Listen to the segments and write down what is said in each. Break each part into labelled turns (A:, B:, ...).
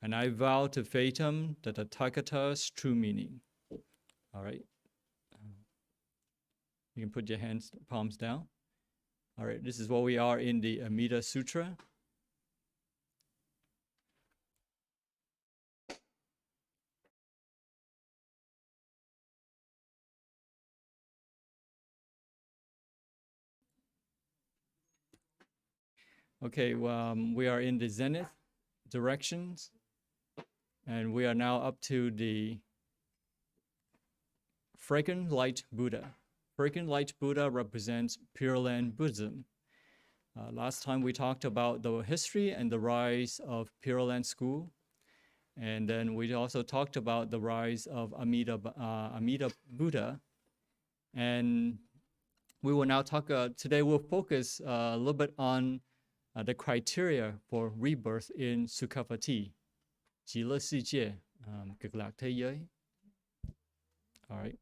A: and I vow to fathom the Tathagata's true meaning. All right. You can put your palms down. All right, this is where we are in the Amida Sutra. Okay, we are in the zenith directions, and we are now up to the fragrant light Buddha. Fragrant light Buddha represents Pure Land Buddhism. Last time we talked about the history and the rise of Pure Land School, and then we also talked about the rise of Amida Buddha, and we will now talk. Today we'll focus a little bit on the criteria for rebirth in Sukhavati, 极乐世界, cực lạc thế giới. All right.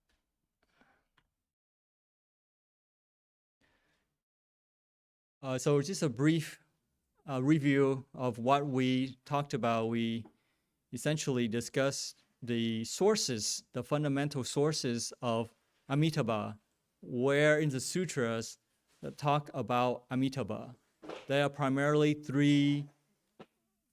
A: So just a brief review of what we talked about. We essentially discussed the sources, the fundamental sources of Amitabha, where in the sutras that talk about Amitabha. There are primarily three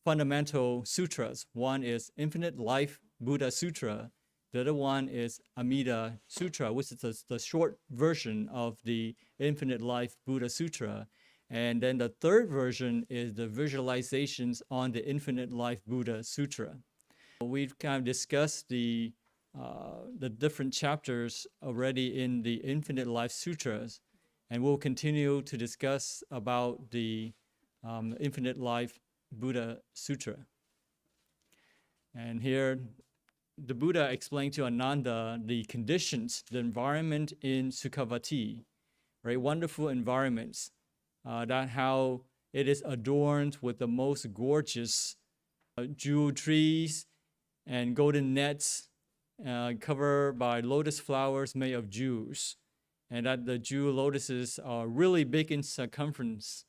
A: fundamental sutras. One is Infinite Life Buddha Sutra. The other one is Amida Sutra, which is the short version of the Infinite Life Buddha Sutra. And then the third version is the visualizations on the Infinite Life Buddha Sutra. We've kind of discussed the different chapters already in the Infinite Life Sutras, and we'll continue to discuss about the Infinite Life Buddha Sutra. And here, the Buddha explained to Ananda the conditions, the environment in Sukhavati, right? Wonderful environments, that how it is adorned with the most gorgeous jewel trees and golden nets covered by lotus flowers made of jewels. And that the jewel lotuses are really big in circumference.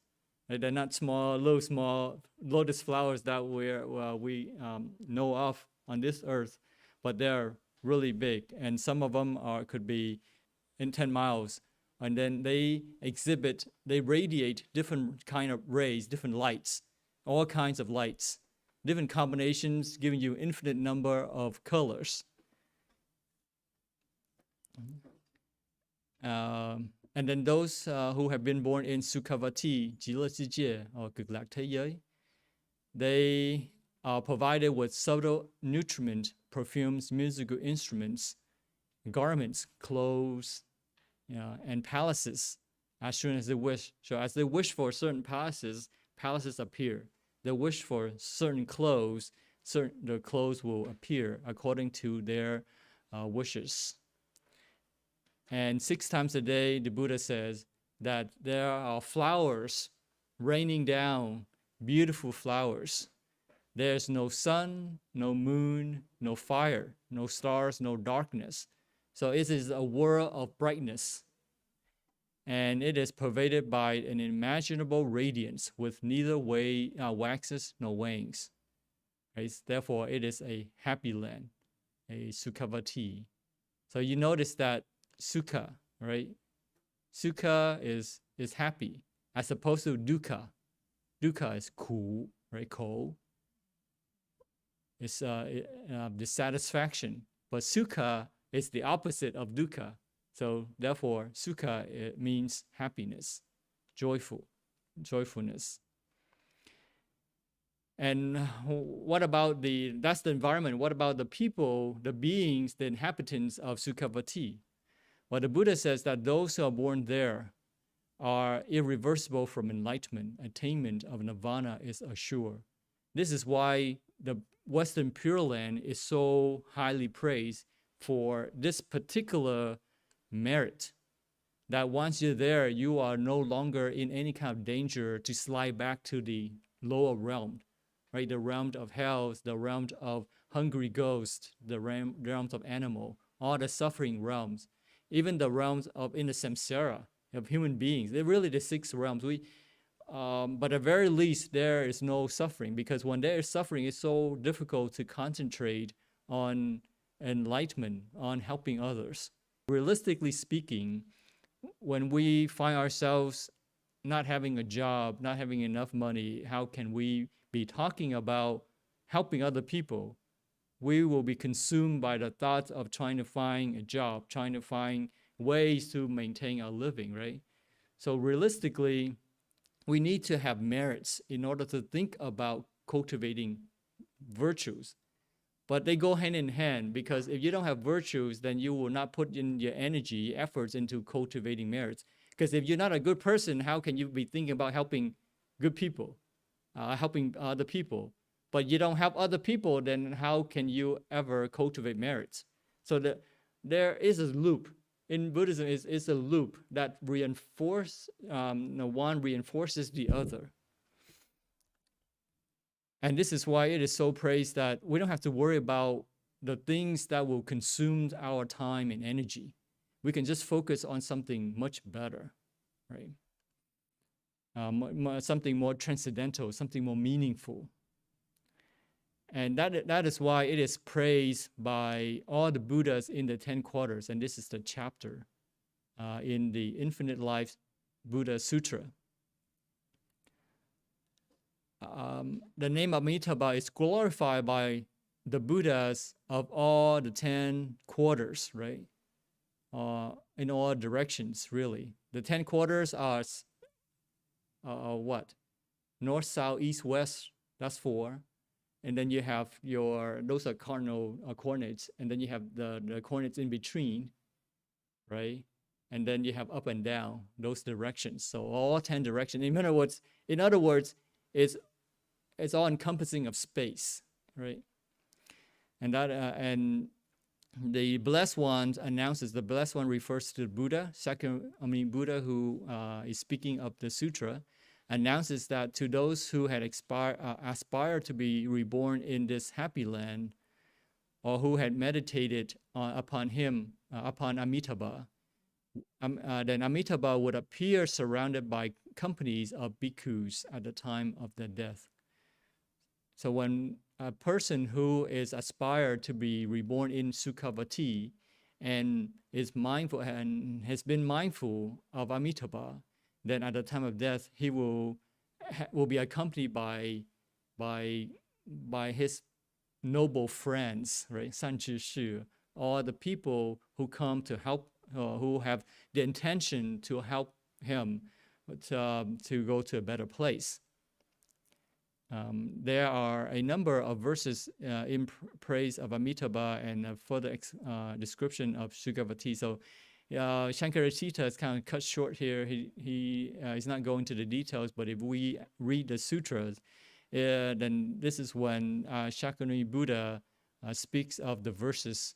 A: Right? They're not little small lotus flowers that we know of on this earth, but they're really big. And some of them could be in 10 miles. And then they radiate different kind of rays, different lights, all kinds of lights, different combinations, giving you infinite number of colors. And then those who have been born in Sukhavati, 极乐世界, or 極lạc thế giới, they are provided with subtle nutriment, perfumes, musical instruments, garments, clothes, and palaces as soon as they wish. So as they wish for certain palaces appear. They wish for certain clothes, the clothes will appear according to their wishes. And 6 times a day, the Buddha says that there are flowers raining down, beautiful flowers. There's no sun, no moon, no fire, no stars, no darkness. So it is a world of brightness. And it is pervaded by an unimaginable radiance with neither waxes nor wanes. Right? Therefore, it is a happy land, a Sukhavati. So you notice that Sukha, right? Sukha is happy, as opposed to dukkha. Dukkha is cool, right? Cold. It's dissatisfaction. But sukha is the opposite of dukkha. So therefore, sukha, it means happiness, joyfulness. And what about that's the environment. What about the people, the beings, the inhabitants of Sukhavati? Well, the Buddha says that those who are born there are irreversible from enlightenment. Attainment of nirvana is assured. This is why the Western Pure Land is so highly praised for this particular merit, that once you're there, you are no longer in any kind of danger to slide back to the lower realm, right? The realm of hell, the realm of hungry ghosts, the realms of animal, all the suffering realms, even the realms of in the samsara of human beings. They're really the 6 realms. But at very least, there is no suffering, because when there is suffering, it's so difficult to concentrate on enlightenment, on helping others. Realistically speaking, when we find ourselves not having a job, not having enough money, how can we be talking about helping other people? We will be consumed by the thoughts of trying to find a job, trying to find ways to maintain our living, right? So realistically, we need to have merits in order to think about cultivating virtues. But they go hand in hand, because if you don't have virtues, then you will not put in your energy, efforts into cultivating merits. Because if you're not a good person, how can you be thinking about helping good people, helping other people? But you don't help other people, then how can you ever cultivate merits? So there is a loop. In Buddhism, it's a loop that one reinforces the other. And this is why it is so praised that we don't have to worry about the things that will consume our time and energy. We can just focus on something much better, right? Something more transcendental, something more meaningful. And that is why it is praised by all the Buddhas in the 10 quarters. And this is the chapter in the Infinite Life Buddha Sutra. The name Amitabha is glorified by the Buddhas of all the 10 quarters, right? In all directions, really. The 10 quarters are what? North, south, east, west, that's 4. And then you have those are cardinal coordinates, and then you have the coordinates in between, right? And then you have up and down, those directions. So all 10 directions. In other words, it's all encompassing of space, right? And and the blessed one announces, the blessed one refers to the Buddha, Buddha who is speaking of the sutra, announces that to those who had aspired to be reborn in this happy land, or who had meditated upon Amitabha, then Amitabha would appear surrounded by companies of bhikkhus at the time of their death. So when a person who is aspired to be reborn in Sukhavati and is mindful and has been mindful of Amitabha, then at the time of death, he will be accompanied by his noble friends, right? Sanchi Shi, all the people who come to help, who have the intention to help him to go to a better place. There are a number of verses in praise of Amitabha and a further description of Sukhavati. So Shankaracita is kind of cut short here. He is not going to the details, but if we read the sutras, then this is when Shakyamuni Buddha speaks of the verses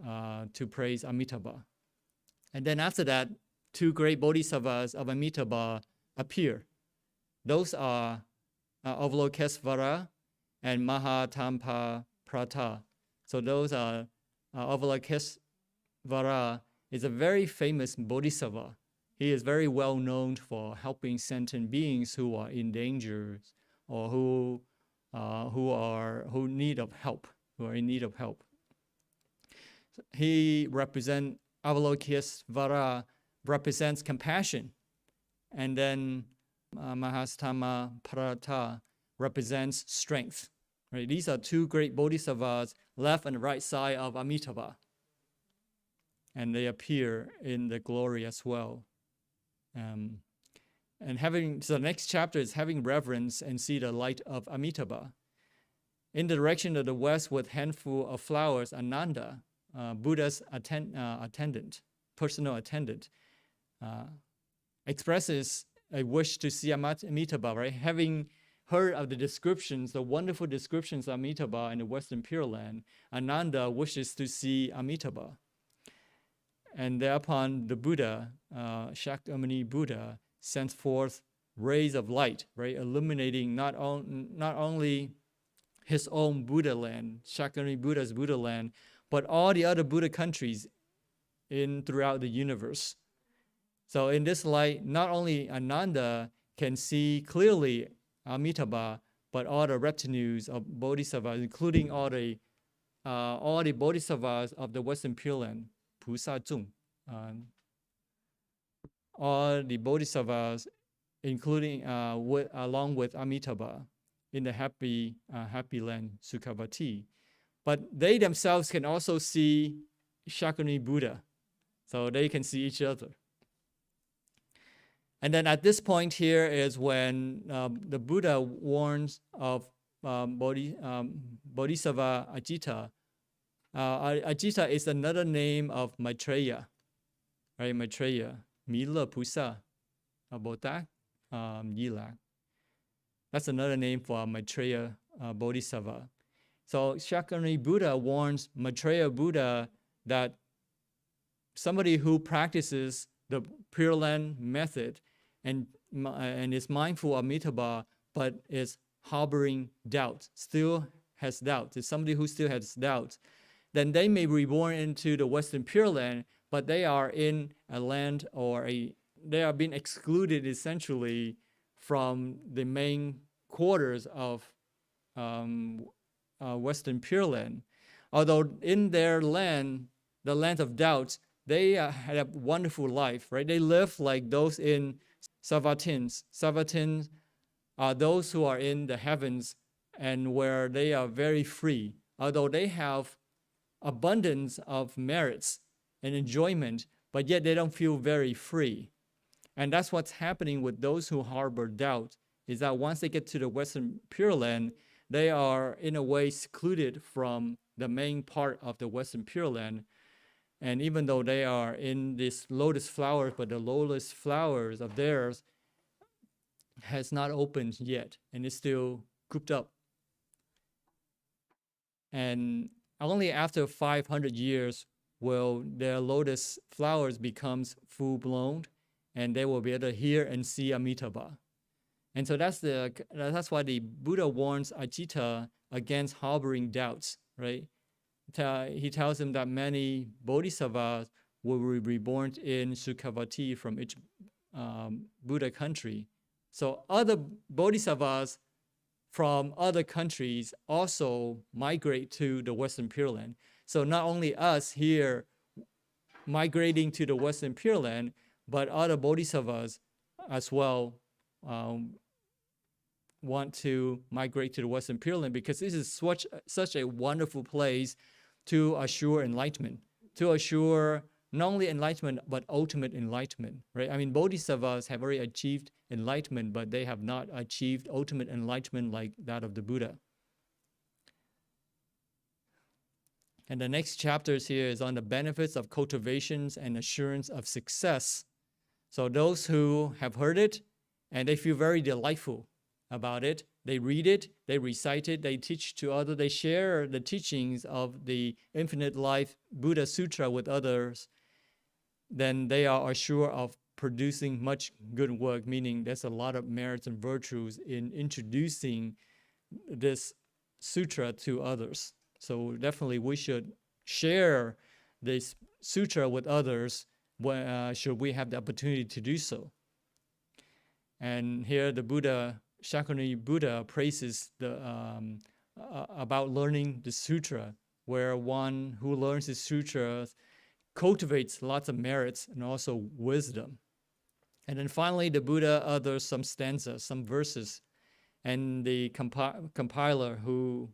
A: to praise Amitabha. And then after that, 2 great bodhisattvas of Amitabha appear. Those are Avalokitesvara and Mahatampa Prata. So those are Avalokitesvara is a very famous bodhisattva. He is very well known for helping sentient beings who are in danger or who are in need of help. Avalokitesvara represents compassion, and then Mahastama Parata represents strength. Right? These are 2 great bodhisattvas, left and right side of Amitabha. And they appear in the glory as well. So the next chapter is having reverence and see the light of Amitabha. In the direction of the west with handful of flowers, Ananda, Buddha's personal attendant, expresses a wish to see Amitabha, right? Having heard of the wonderful descriptions of Amitabha in the Western Pure Land, Ananda wishes to see Amitabha. And thereupon the Buddha, Shakyamuni Buddha, sends forth rays of light, right, illuminating not only his own Buddha land, Shakyamuni Buddha's Buddha land, but all the other Buddha countries throughout the universe. So in this light, not only Ananda can see clearly Amitabha, but all the retinues of bodhisattvas, including all the bodhisattvas of the Western Pure Land, Pusa Zung, all the bodhisattvas, including along with Amitabha, in the happy land, Sukhavati. But they themselves can also see Shakyamuni Buddha, so they can see each other. And then at this point here is when the Buddha warns of Bodhisattva Ajita. Ajita is another name of Maitreya, right? Maitreya, Mila Pusa, Botak, Yilak. That's another name for Maitreya Bodhisattva. So Shakyamuni Buddha warns Maitreya Buddha that somebody who practices the Pure Land method and is mindful of Amitabha, but is harboring doubt, still has doubt, is somebody who still has doubt, then they may be reborn into the Western Pure Land, but they are in a land they are being excluded essentially from the main quarters of Western Pure Land. Although in their land, the land of doubt, they had a wonderful life, right? They live like those in Savatins. Savatins are those who are in the heavens and where they are very free. Although they have abundance of merits and enjoyment, but yet they don't feel very free. And that's what's happening with those who harbor doubt, is that once they get to the Western Pure Land, they are in a way secluded from the main part of the Western Pure Land. And even though they are in this lotus flowers, but the lotus flowers of theirs has not opened yet, and it's still cooped up. And only after 500 years will their lotus flowers becomes full-blown, and they will be able to hear and see Amitabha. And so that's why the Buddha warns Ajita against harboring doubts, right? He tells him that many bodhisattvas will be reborn in Sukhavati from each Buddha country. So other bodhisattvas from other countries also migrate to the Western Pure Land. So not only us here migrating to the Western Pure Land, but other bodhisattvas as well want to migrate to the Western Pure Land, because this is such a wonderful place to assure enlightenment, to assure not only enlightenment, but ultimate enlightenment, right? I mean, bodhisattvas have already achieved enlightenment, but they have not achieved ultimate enlightenment like that of the Buddha. And the next chapters here is on the benefits of cultivations and assurance of success. So those who have heard it and they feel very delightful about it, they read it, they recite it, they teach to others, they share the teachings of the Infinite Life Buddha Sutra with others, then they are assured of producing much good work, meaning there's a lot of merits and virtues in introducing this sutra to others. So definitely we should share this sutra with others should we have the opportunity to do so. And here the Buddha, Shakyamuni Buddha, praises about learning the sutra, where one who learns the sutra cultivates lots of merits and also wisdom. And then finally, the Buddha utters some stanzas, some verses, and the compiler, who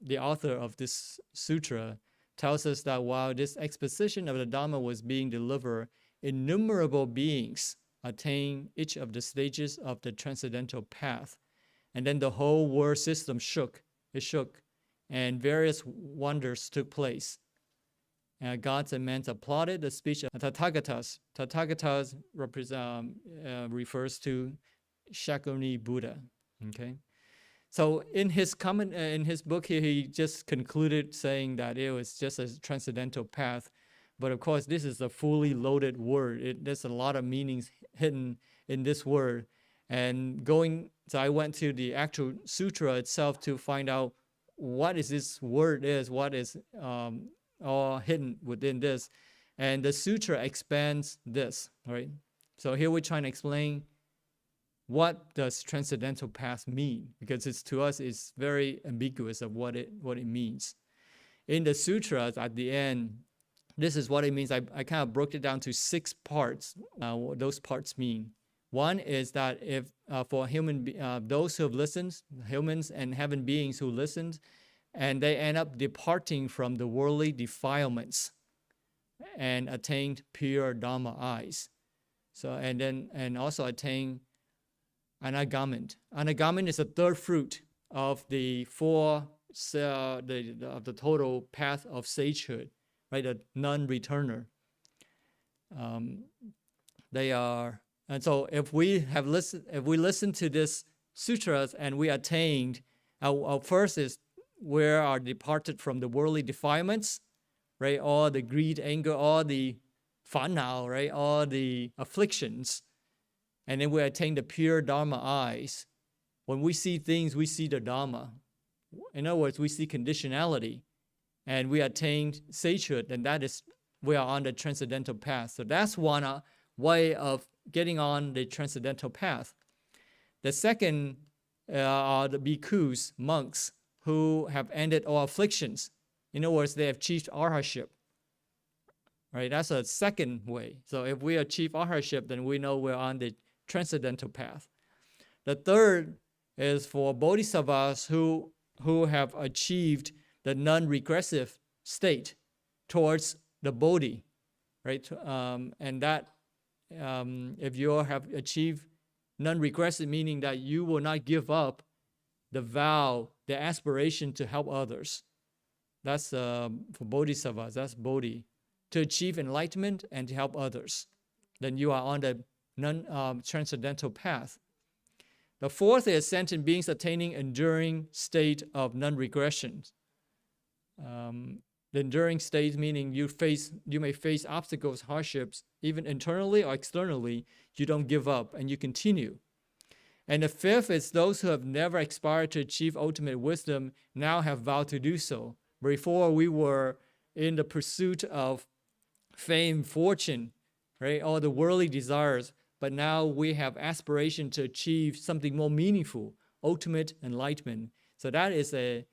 A: the author of this sutra, tells us that while this exposition of the Dhamma was being delivered, innumerable beings attain each of the stages of the transcendental path. And then the whole world system shook, and various wonders took place. Gods and men applauded the speech of Tathagatas. Tathagatas refers to Shakyamuni Buddha. Okay, so in his comment, in his book here, he just concluded saying that it was just a transcendental path. But of course, this is a fully loaded word. There's a lot of meanings hidden in this word. So I went to the actual sutra itself to find out what is this word is, what is all hidden within this. And the sutra expands this, right? So here we're trying to explain what does transcendental path mean? Because to us, it's very ambiguous of what it means. In the sutras, at the end, this is what it means. I kind of broke it down to 6 parts. What those parts mean. One is that if for those who have listened, humans and heaven beings who listened, and they end up departing from the worldly defilements and attained pure Dhamma eyes. So and also attain anagamant. Anagamant is the 3rd fruit of the 4 of the total path of sagehood, right? A non-returner. They are, and so if we listen to this sutras and we attained, our first is we are departed from the worldly defilements, right? All the greed, anger, all the fanao, right? All the afflictions. And then we attain the pure Dharma eyes. When we see things, we see the Dhamma. In other words, we see conditionality. And we attain sagehood, and that is, we are on the transcendental path. So that's one way of getting on the transcendental path. The second are the bhikkhus, monks, who have ended all afflictions. In other words, they have achieved arhatship. Right? That's a second way. So if we achieve arhatship, then we know we're on the transcendental path. The third is for bodhisattvas who have achieved the non-regressive state towards the bodhi, right? And that if you have achieved non-regressive, meaning that you will not give up the vow, the aspiration to help others. That's for bodhisattvas, that's bodhi. To achieve enlightenment and to help others. Then you are on the transcendental path. The fourth is sentient beings attaining enduring state of non-regression. The enduring state meaning you may face obstacles, hardships, even internally or externally. You don't give up and you continue. And the fifth is those who have never aspired to achieve ultimate wisdom now have vowed to do so. Before we were in the pursuit of fame, fortune, right? All the worldly desires, but now we have aspiration to achieve something more meaningful, ultimate enlightenment. So that is a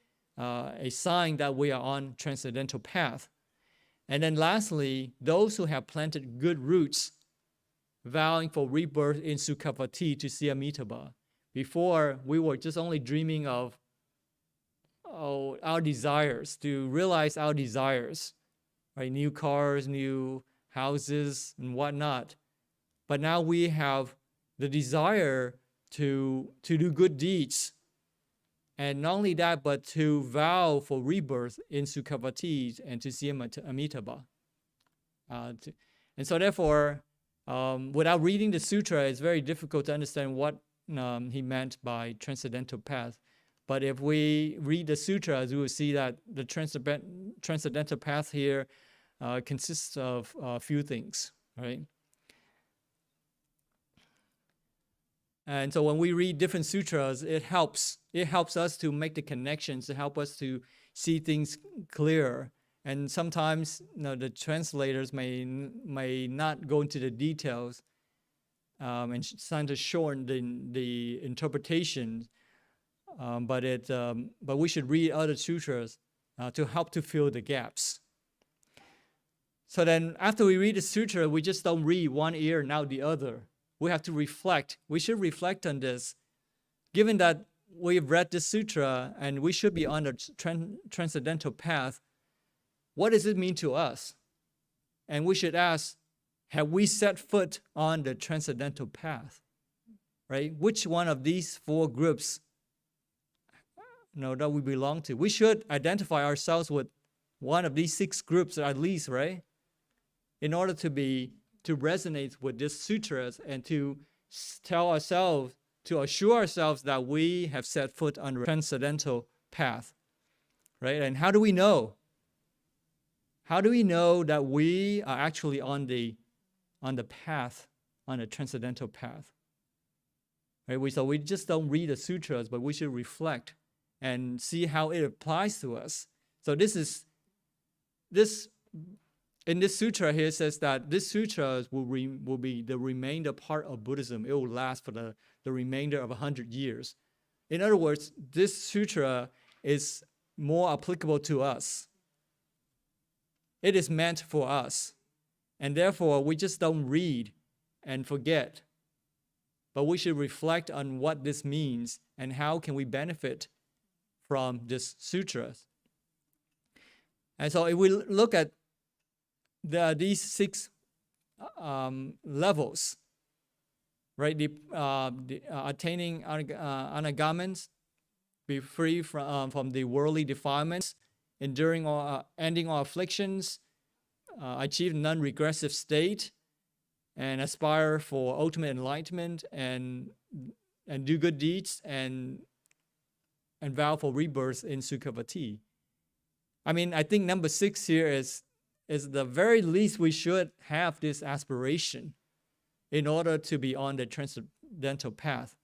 A: sign that we are on transcendental path. And then lastly, those who have planted good roots, vowing for rebirth in Sukhavati to see Amitabha. Before, we were just only dreaming of our desires, to realize our desires, right? New cars, new houses, and whatnot. But now we have the desire to do good deeds. And not only that, but to vow for rebirth in Sukhavati and to see Amitabha. And so therefore, without reading the sutra, it's very difficult to understand what he meant by transcendental path. But if we read the sutras, we will see that the transcendental path here consists of a few things, right? And so when we read different sutras, it helps us to make the connections, to help us to see things clearer. And sometimes the translators may not go into the details and trying to shorten the interpretation. But we should read other sutras to help to fill the gaps. So then after we read the sutra, we just don't read one ear and out the other. We have to reflect. We should reflect on this. Given that we've read this sutra and we should be on the transcendental path, what does it mean to us? And we should ask, have we set foot on the transcendental path? Right? Which one of these 4 groups that we belong to? We should identify ourselves with one of these 6 groups at least, right? In order to resonate with these sutras and to tell ourselves, to assure ourselves that we have set foot on the transcendental path, right? And how do we know? How do we know that we are actually on the path, on the transcendental path? Right? So we just don't read the sutras, but we should reflect and see how it applies to us. So this in this sutra here, it says that this sutra will be the remainder part of Buddhism. It will last for the remainder of 100 years. In other words, this sutra is more applicable to us. It is meant for us. And therefore, we just don't read and forget. But we should reflect on what this means and how can we benefit from this sutra. And so if we look at these 6 levels, right? Attaining anagamans, be free from the worldly defilements, enduring or ending all afflictions, achieve non-regressive state, and aspire for ultimate enlightenment, and do good deeds, and vow for rebirth in Sukhavati. I mean, I think number 6 here is the very least we should have this aspiration in order to be on the transcendental path.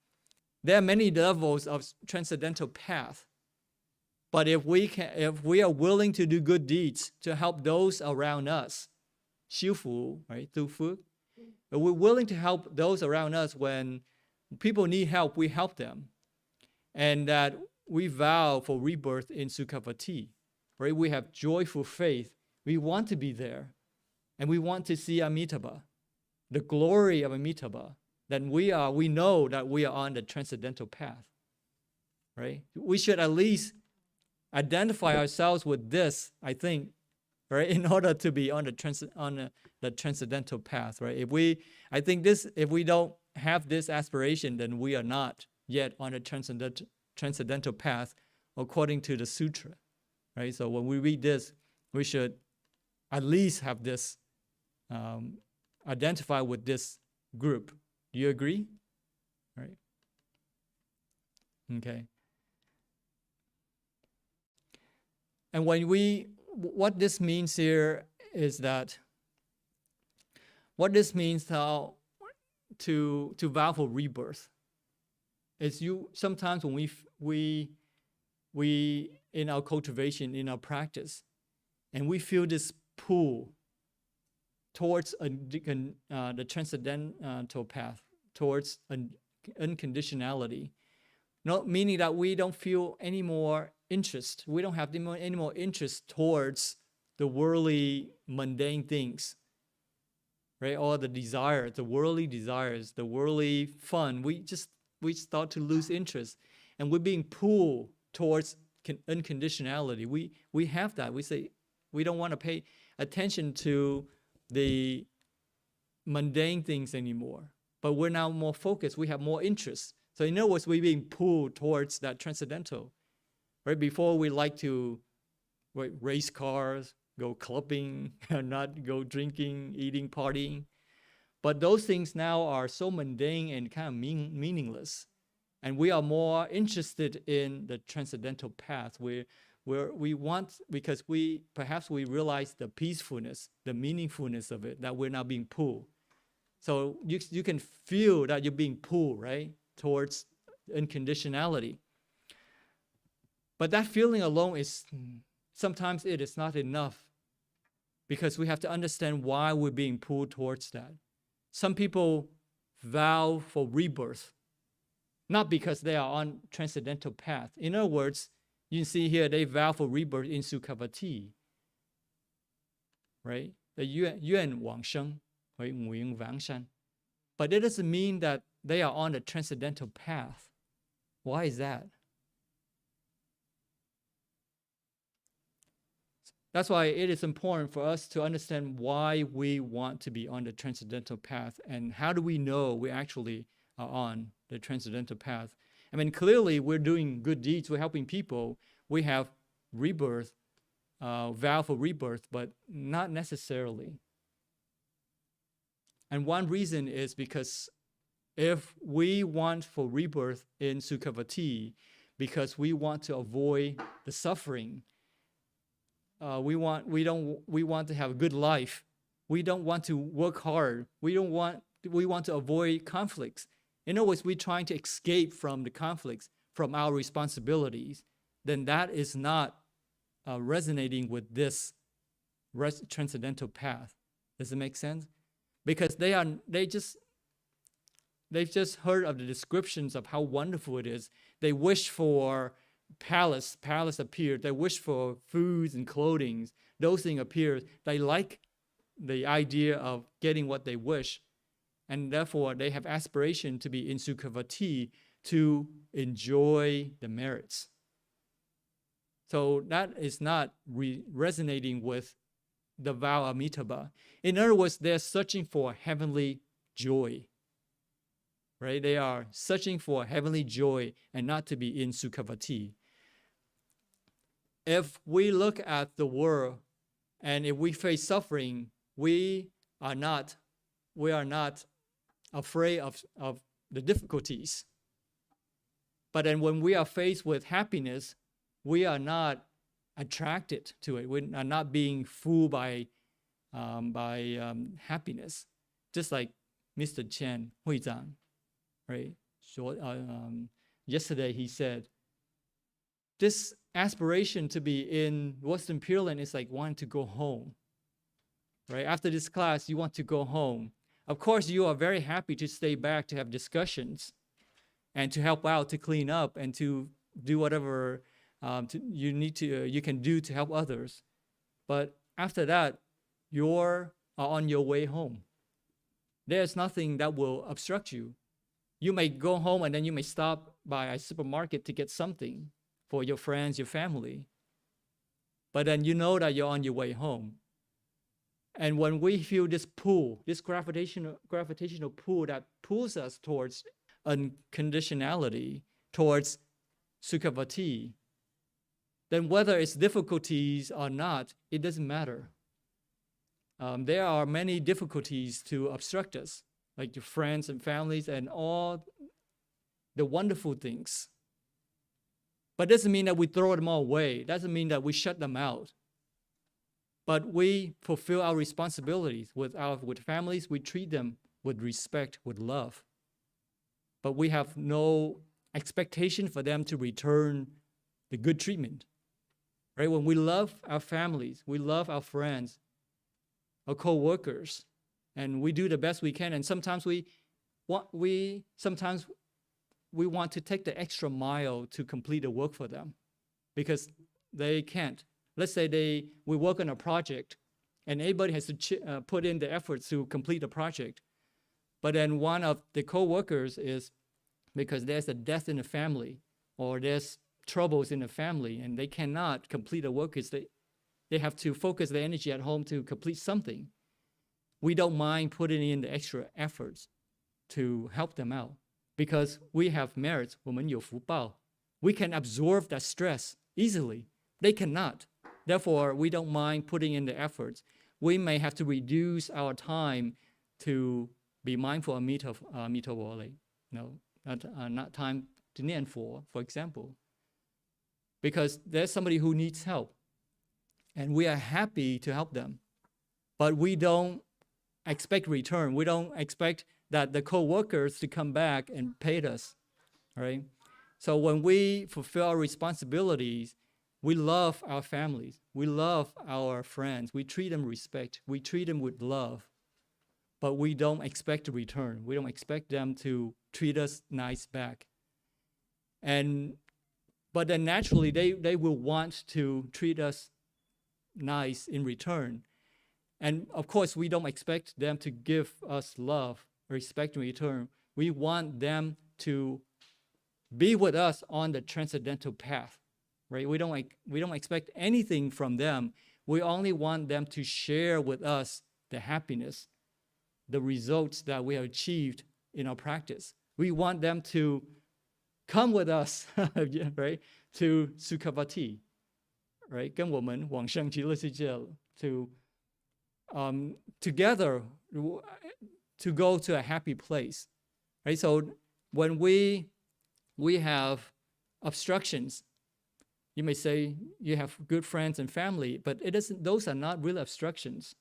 A: There are many levels of transcendental path, but if we are willing to do good deeds to help those around us, 修福, right, 祝福, if we're willing to help those around us when people need help, we help them, and that we vow for rebirth in Sukhavati, right? We have joyful faith. We want to be there, and we want to see Amitabha, the glory of Amitabha. Then we know that we are on the transcendental path, right? We should at least identify ourselves with this, I think, right, in order to be on the transcendental path, right? If we don't have this aspiration, then we are not yet on the transcendental path according to the sutra, right? So when we read this, we should at least have this, identify with this group. Do you agree? Right? Okay. And what this means here is that, what this means to vow for rebirth is sometimes when we in our cultivation, in our practice, and we feel this pull towards the transcendental path, towards unconditionality, not meaning that we don't feel any more interest. We don't have any more interest towards the worldly, mundane things, right? All the desires, the worldly desires, the worldly fun. We start to lose interest, and we're being pulled towards unconditionality. We have that. We say we don't want to pay attention to the mundane things anymore, but we're now more focused. We have more interest. So in other words, we're being pulled towards that transcendental. Right? Before, we like to race cars, go clubbing, not go drinking, eating, partying. But those things now are so mundane and kind of meaningless. And we are more interested in the transcendental path where we want, because perhaps we realize the peacefulness, the meaningfulness of it, that we're not being pulled. So you can feel that you're being pulled, right, towards unconditionality. But that feeling alone sometimes it is not enough, because we have to understand why we're being pulled towards that. Some people vow for rebirth, not because they are on transcendental path. In other words, you can see here they vow for rebirth in Sukhavati, right? The yuan wang sheng, right? Wang wang shan. But it doesn't mean that they are on the transcendental path. Why is that? That's why it is important for us to understand why we want to be on the transcendental path, and how do we know we actually are on the transcendental path. I mean, clearly we're doing good deeds, we're helping people, we have rebirth, vow for rebirth, but not necessarily. And one reason is because if we want for rebirth in Sukhavati, because we want to avoid the suffering, we want to have a good life. We don't want to work hard. We want to avoid conflicts. In other words, we're trying to escape from the conflicts, from our responsibilities. Then that is not resonating with this transcendental path. Does it make sense? Because they've just heard of the descriptions of how wonderful it is. They wish for palace appeared. They wish for foods and clothing. Those things appear. They like the idea of getting what they wish, and therefore they have aspiration to be in Sukhavati, to enjoy the merits. So that is not resonating with the vow of Amitabha. In other words, they're searching for heavenly joy. Right? They are searching for heavenly joy and not to be in Sukhavati. If we look at the world and if we face suffering, we are not afraid of the difficulties. But then when we are faced with happiness, we are not attracted to it. We are not being fooled by happiness. Just like Mr. Chen, Hui Zhang, right? So, yesterday he said, this aspiration to be in Western Pure Land is like wanting to go home, right? After this class, you want to go home. Of course, you are very happy to stay back to have discussions and to help out, to clean up, and to do whatever you can do to help others. But after that, you're on your way home. There's nothing that will obstruct you. You may go home and then you may stop by a supermarket to get something for your friends, your family. But then you know that you're on your way home. And when we feel this pull, this gravitational pull that pulls us towards unconditionality, towards Sukhavati, then whether it's difficulties or not, it doesn't matter. There are many difficulties to obstruct us, like your friends and families and all the wonderful things. But it doesn't mean that we throw them all away. It doesn't mean that we shut them out. But we fulfill our responsibilities with families. We treat them with respect, with love. But we have no expectation for them to return the good treatment. Right? When we love our families, we love our friends, our co-workers, and we do the best we can. And sometimes we want to take the extra mile to complete the work for them because they can't. Let's say we work on a project and everybody has to put in the efforts to complete the project. But then one of the co-workers is, because there's a death in the family or there's troubles in the family and they cannot complete the work because they have to focus their energy at home to complete something. We don't mind putting in the extra efforts to help them out because we have merits. 我们有福报. We can absorb that stress easily. They cannot. Therefore, we don't mind putting in the efforts. We may have to reduce our time to be mindful of Amitabha, not time to 念佛, for example. Because there's somebody who needs help, and we are happy to help them. But we don't expect return. We don't expect that the co-workers to come back and pay us, right? So when we fulfill our responsibilities, we love our families. We love our friends. We treat them with respect. We treat them with love. But we don't expect a return. We don't expect them to treat us nice back. But then naturally, they will want to treat us nice in return. And of course, we don't expect them to give us love, respect in return. We want them to be with us on the transcendental path, right? We don't expect anything from them. We only want them to share with us the happiness, the results that we have achieved in our practice. We want them to come with us, right, to Sukhavati, right? 跟我们往生极乐世界 to together to go to a happy place, right? So when we have obstructions, you may say you have good friends and family, but those are not real obstructions.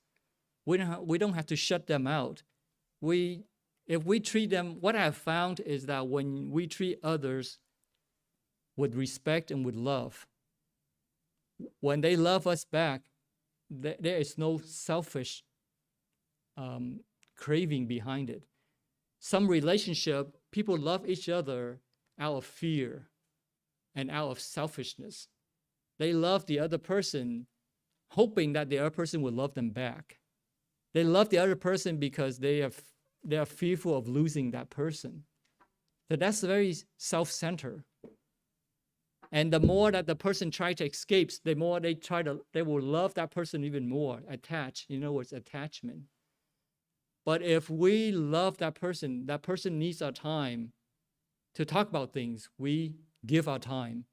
A: We don't have to shut them out. If we treat them, what I have found is that when we treat others with respect and with love, when they love us back, there is no selfish craving behind it. Some relationship, people love each other out of fear and out of selfishness. They love the other person, hoping that the other person will love them back. They love the other person because they are fearful of losing that person. So that's very self-centered. And the more that the person tries to escape, the more they will love that person even more, attach. In other words, attachment. But if we love that person needs our time to talk about things. We give our time.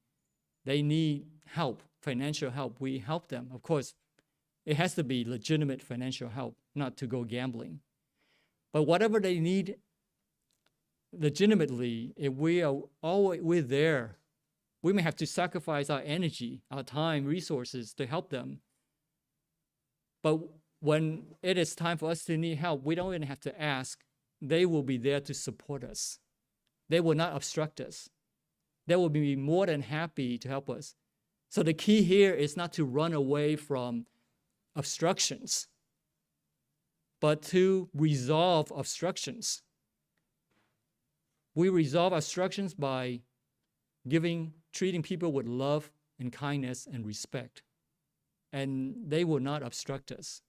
A: They need help, financial help. We help them. Of course, it has to be legitimate financial help, not to go gambling. But whatever they need legitimately, if we're there, we may have to sacrifice our energy, our time, resources to help them. But when it is time for us to need help, we don't even have to ask. They will be there to support us. They will not obstruct us. They will be more than happy to help us. So the key here is not to run away from obstructions, but to resolve obstructions. We resolve obstructions by treating people with love and kindness and respect. And they will not obstruct us.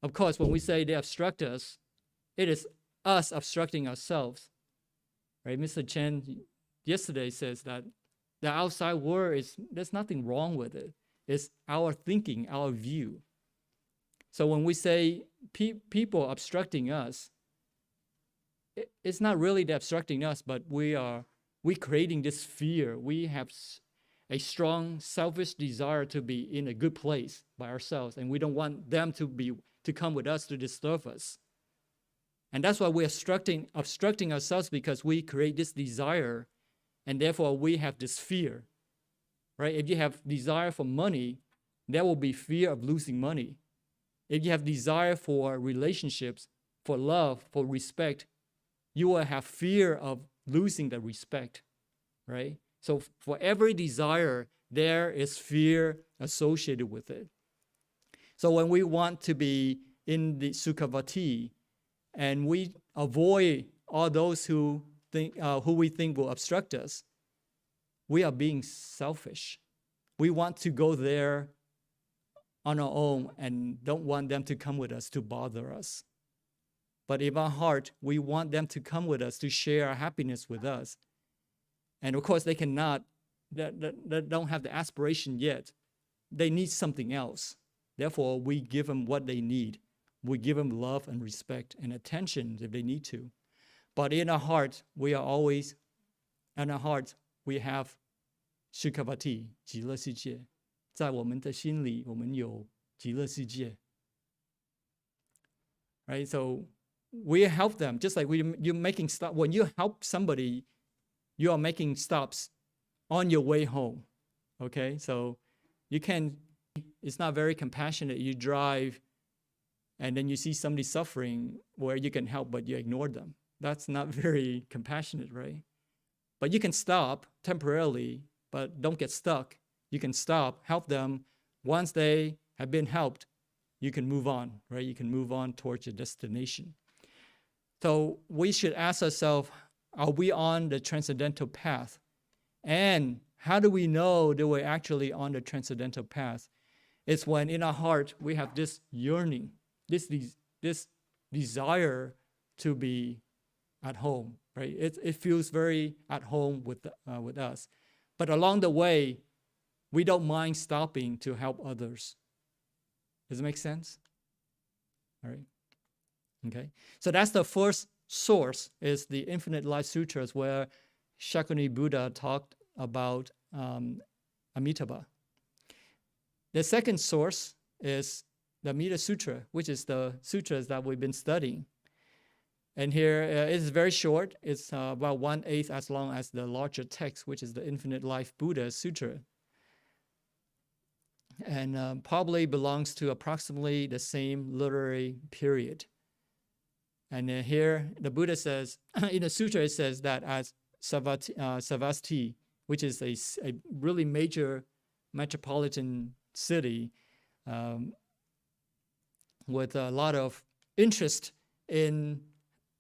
A: Of course, when we say they obstruct us, it is us obstructing ourselves. Right? Mr. Chen yesterday says that the outside world there's nothing wrong with it. It's our thinking, our view. So when we say people obstructing us, it's not really they obstructing us, but we're creating this fear. We have a strong selfish desire to be in a good place by ourselves, and we don't want them to come with us to disturb us. And that's why we're obstructing ourselves, because we create this desire, and therefore we have this fear. Right? If you have desire for money, there will be fear of losing money. If you have desire for relationships, for love, for respect, you will have fear of losing the respect, right? So for every desire, there is fear associated with it. So when we want to be in the Sukhavati, and we avoid all those who we think will obstruct us, we are being selfish. We want to go there on our own and don't want them to come with us to bother us. But in our heart, we want them to come with us to share our happiness with us. And of course, they cannot, they don't have the aspiration yet. They need something else. Therefore, we give them what they need. We give them love and respect and attention if they need to. But in our heart, we have Sukhavati, 极乐世界。在我们的心里，我们有极乐世界。Right? So we help them, just like you're making stops. When you help somebody, you are making stops on your way home. Okay? So it's not very compassionate. You drive and then you see somebody suffering where you can help, but you ignore them. That's not very compassionate, right? But you can stop temporarily, but don't get stuck. You can stop, help them. Once they have been helped, you can move on, right? You can move on towards your destination. So we should ask ourselves, are we on the transcendental path? And how do we know that we're actually on the transcendental path? It's when in our heart we have this yearning, this desire to be at home, right? It feels very at home with us. But along the way, we don't mind stopping to help others. Does it make sense? All right. Okay. So that's the first source, is the Infinite Life Sutras, where Shakyamuni Buddha talked about Amitabha. The second source is the Amida Sutra, which is the sutras that we've been studying. And here it's very short. It's about 1/8 as long as the larger text, which is the Infinite Life Buddha Sutra. And probably belongs to approximately the same literary period. And here the Buddha says, in the sutra it says that as Sukhavati, which is a really major metropolitan city, with a lot of interest in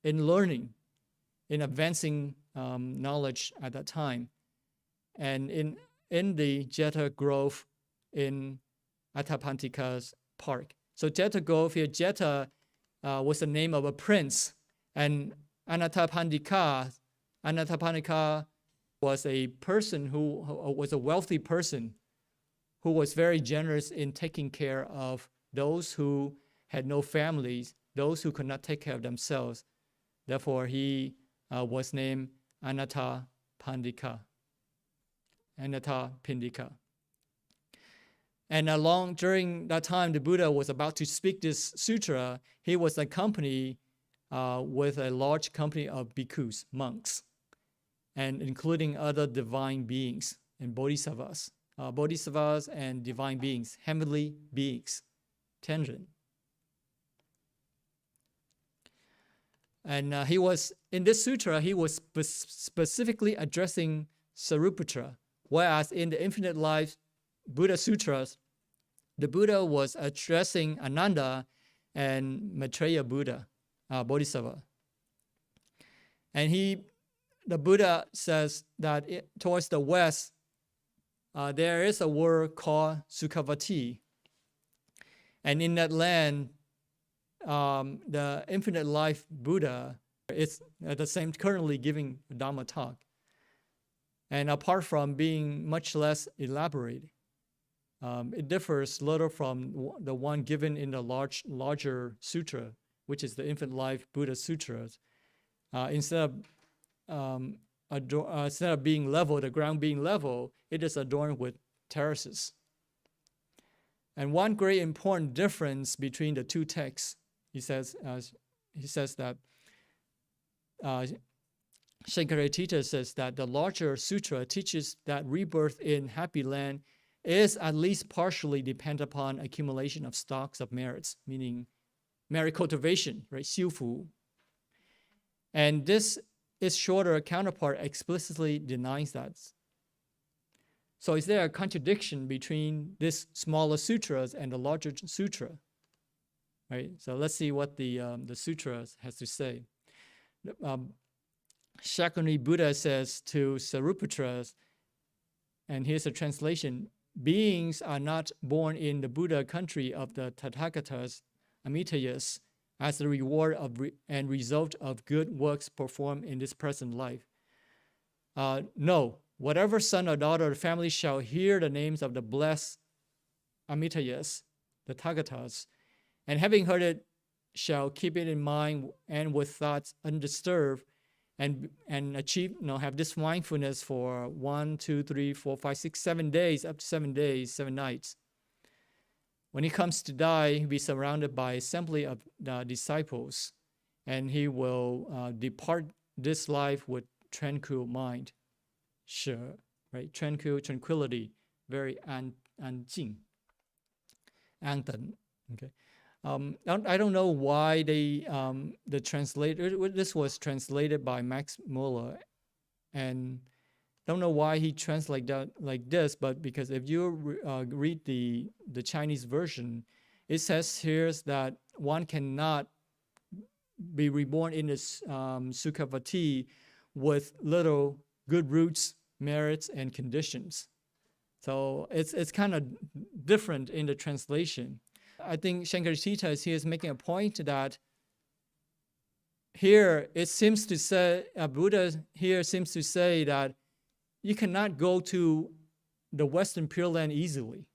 A: learning, in advancing knowledge at that time. And in the Jeta Grove in Atapantika's park. So Jeta Grove here, Jeta was the name of a prince, and Anatapandika was a person who was a wealthy person who was very generous in taking care of those who had no families, those who could not take care of themselves. Therefore, he was named Anatapindika. And during that time, the Buddha was about to speak this sutra. He was accompanied with a large company of bhikkhus, monks, and including other divine beings and bodhisattvas. Bodhisattvas and divine beings, heavenly beings, Tenrin. And he was, in this sutra, he was specifically addressing Sariputta, whereas in the Infinite Life Buddha Sutras, the Buddha was addressing Ananda and Maitreya Buddha, Bodhisattva. And the Buddha says that towards the west, there is a world called Sukhavati. And in that land, the Infinite Life Buddha is at the same currently giving a Dhamma talk. And apart from being much less elaborated, it differs little from the one given in the larger sutra, which is the Infinite Life Buddha Sutras. Instead of being level, the ground being level, it is adorned with terraces. And one great important difference between the two texts, he says that Shankaratita says that the larger sutra teaches that rebirth in happy land is at least partially dependent upon accumulation of stocks of merits, meaning merit cultivation, right? Xiufu. And this its shorter counterpart explicitly denies that. So is there a contradiction between this smaller sutras and the larger sutra? Right? So let's see what the sutra has to say. Shakyamuni Buddha says to Sariputta, and here's a translation: beings are not born in the Buddha country of the Tathagatas, Amitayas, as the reward and result of good works performed in this present life. No, whatever son or daughter of the family shall hear the names of the blessed Amitayas, the Tathagatas, and having heard it, shall keep it in mind and with thoughts undisturbed, and achieve, have this mindfulness for 1, 2, 3, 4, 5, 6, 7 days, up to 7 days, 7 nights. When he comes to die, he'll be surrounded by an assembly of disciples, and he will depart this life with tranquil mind. Sure, right? Tranquility, very anjing, antan. Okay. I don't know why the translator, this was translated by Max Muller, and don't know why he translated that like this, but because if you read the Chinese version, it says here that one cannot be reborn in this Sukhavati with little good roots, merits, and conditions. So it's kind of different in the translation. I think Shankaratita is making a point that here it seems to say, Buddha here seems to say that you cannot go to the Western Pure Land easily.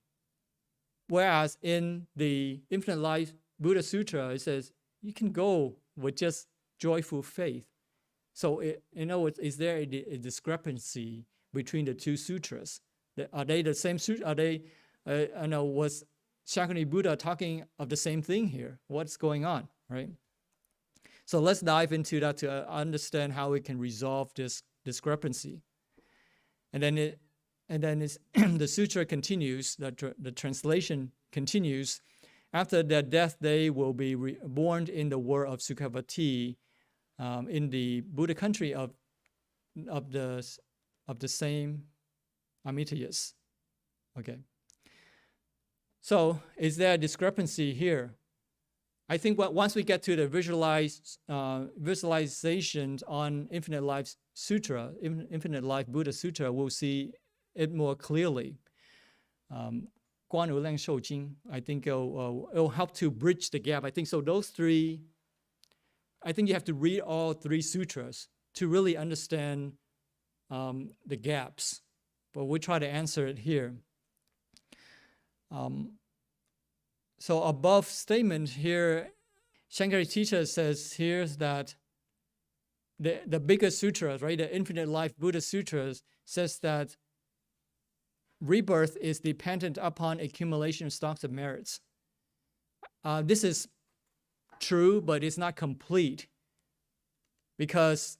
A: Whereas in the Infinite Life Buddha Sutra, it says you can go with just joyful faith. So, is there a discrepancy between the two sutras? Are they the same sutra? Are they, was Shakyamuni Buddha talking of the same thing here? What's going on, right? So let's dive into that to understand how we can resolve this discrepancy. And then the sutra continues, the translation continues. After their death, they will be reborn in the world of Sukhavati, in the Buddha country of the same Amitayas. Okay. So is there a discrepancy here? I think once we get to the visualizations on Infinite Life Sutra, Infinite Life Buddha Sutra, we'll see it more clearly. 观无量寿经, I think it'll help to bridge the gap. I think so. Those three, I think you have to read all three sutras to really understand the gaps. But we try to answer it here. So above statement here, Shankara teacher says here that the bigger sutras, right, the Infinite Life Buddha Sutras, says that rebirth is dependent upon accumulation of stocks of merits. This is true, but it's not complete, because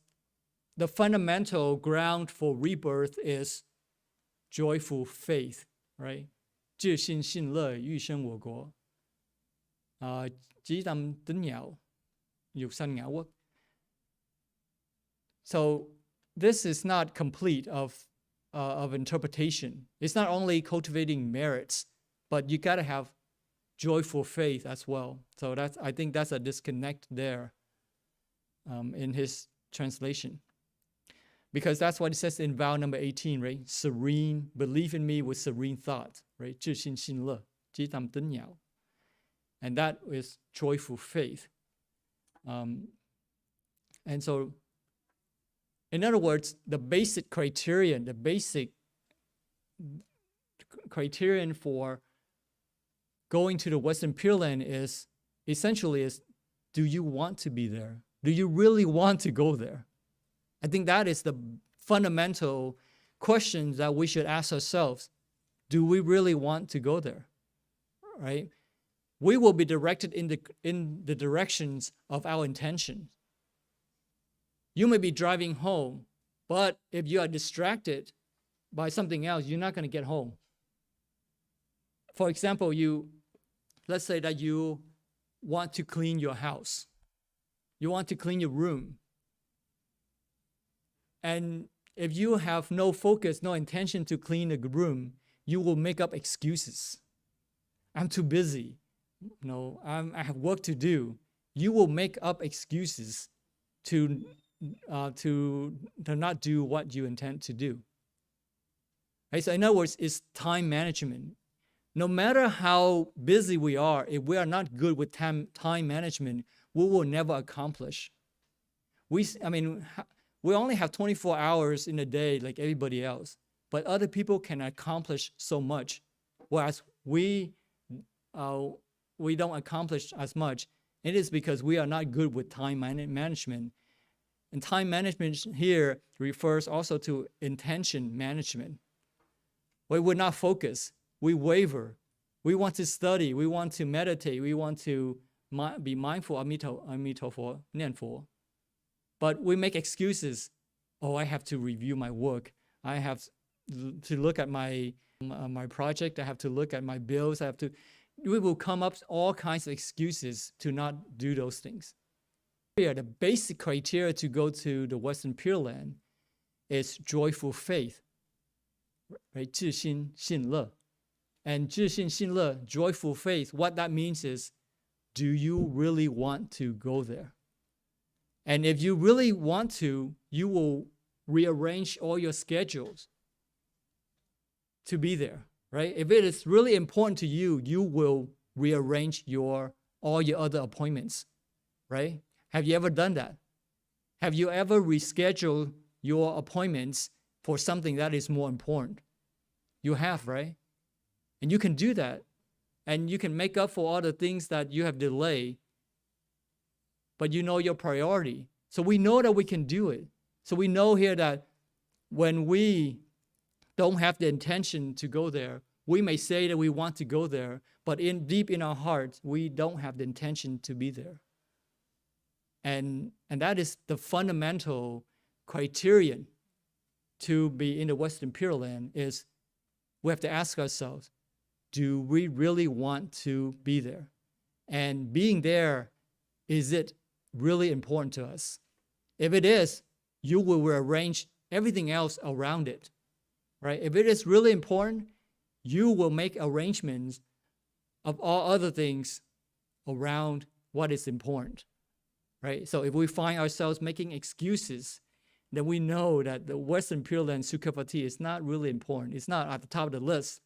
A: the fundamental ground for rebirth is joyful faith, right? 自信信乐欲生我国. Chỉ tâm tín nhạo, dục sanh ngã quốc. So this is not complete of interpretation. It's not only cultivating merits, but you got to have joyful faith as well. So I think that's a disconnect there in his translation. Because that's what it says in vow number 18, right? Serene, believe in me with serene thought, right? 自信信乐, 即tâm tín nhạo. And that is joyful faith. And so, in other words, the basic criterion for going to the Western Pure Land is essentially do you want to be there? Do you really want to go there? I think that is the fundamental question that we should ask ourselves. Do we really want to go there? Right? We will be directed in the directions of our intentions. You may be driving home, but if you are distracted by something else, you're not going to get home. For example, let's say that you want to clean your house. You want to clean your room. And if you have no focus, no intention to clean the room, you will make up excuses. I'm too busy. No, I have work to do. You will make up excuses to not do what you intend to do. Right? So in other words, it's time management. No matter how busy we are, if we are not good with time management, we will never accomplish. We only have 24 hours in a day like everybody else, but other people can accomplish so much, whereas we don't accomplish as much. It is because we are not good with time management. And time management here refers also to intention management. We would not focus. We waver. We want to study. We want to meditate. We want to be mindful of Amida for 念佛. But we make excuses. Oh, I have to review my work. I have to look at my project. I have to look at my bills. We will come up with all kinds of excuses to not do those things. Here, the basic criteria to go to the Western Pure Land is joyful faith, right? 自信信乐. And 自信信乐, joyful faith, what that means is, do you really want to go there? And if you really want to, you will rearrange all your schedules to be there, right? If it is really important to you, you will rearrange all your other appointments, right? Have you ever done that? Have you ever rescheduled your appointments for something that is more important? You have, right? And you can do that. And you can make up for all the things that you have delayed, but you know your priority. So we know that we can do it. So we know here that when we don't have the intention to go there, we may say that we want to go there, but deep in our hearts, we don't have the intention to be there. And that is the fundamental criterion to be in the Western Pure Land is we have to ask ourselves, do we really want to be there? And being there, is it really important to us? If it is, you will rearrange everything else around it, right? If it is really important, you will make arrangements of all other things around what is important, right? So if we find ourselves making excuses, then we know that the Western Pure Land Sukhavati is not really important. It's not at the top of the list.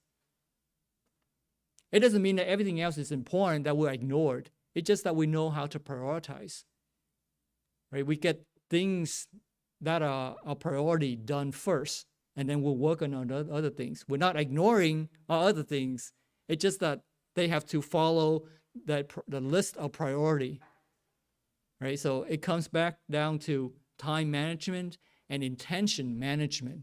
A: It doesn't mean that everything else is important that we're ignored. It's just that we know how to prioritize, right? We get things that are a priority done first, and then we'll work on other things. We're not ignoring our other things. It's just that they have to follow the list of priority, right? So it comes back down to time management and intention management,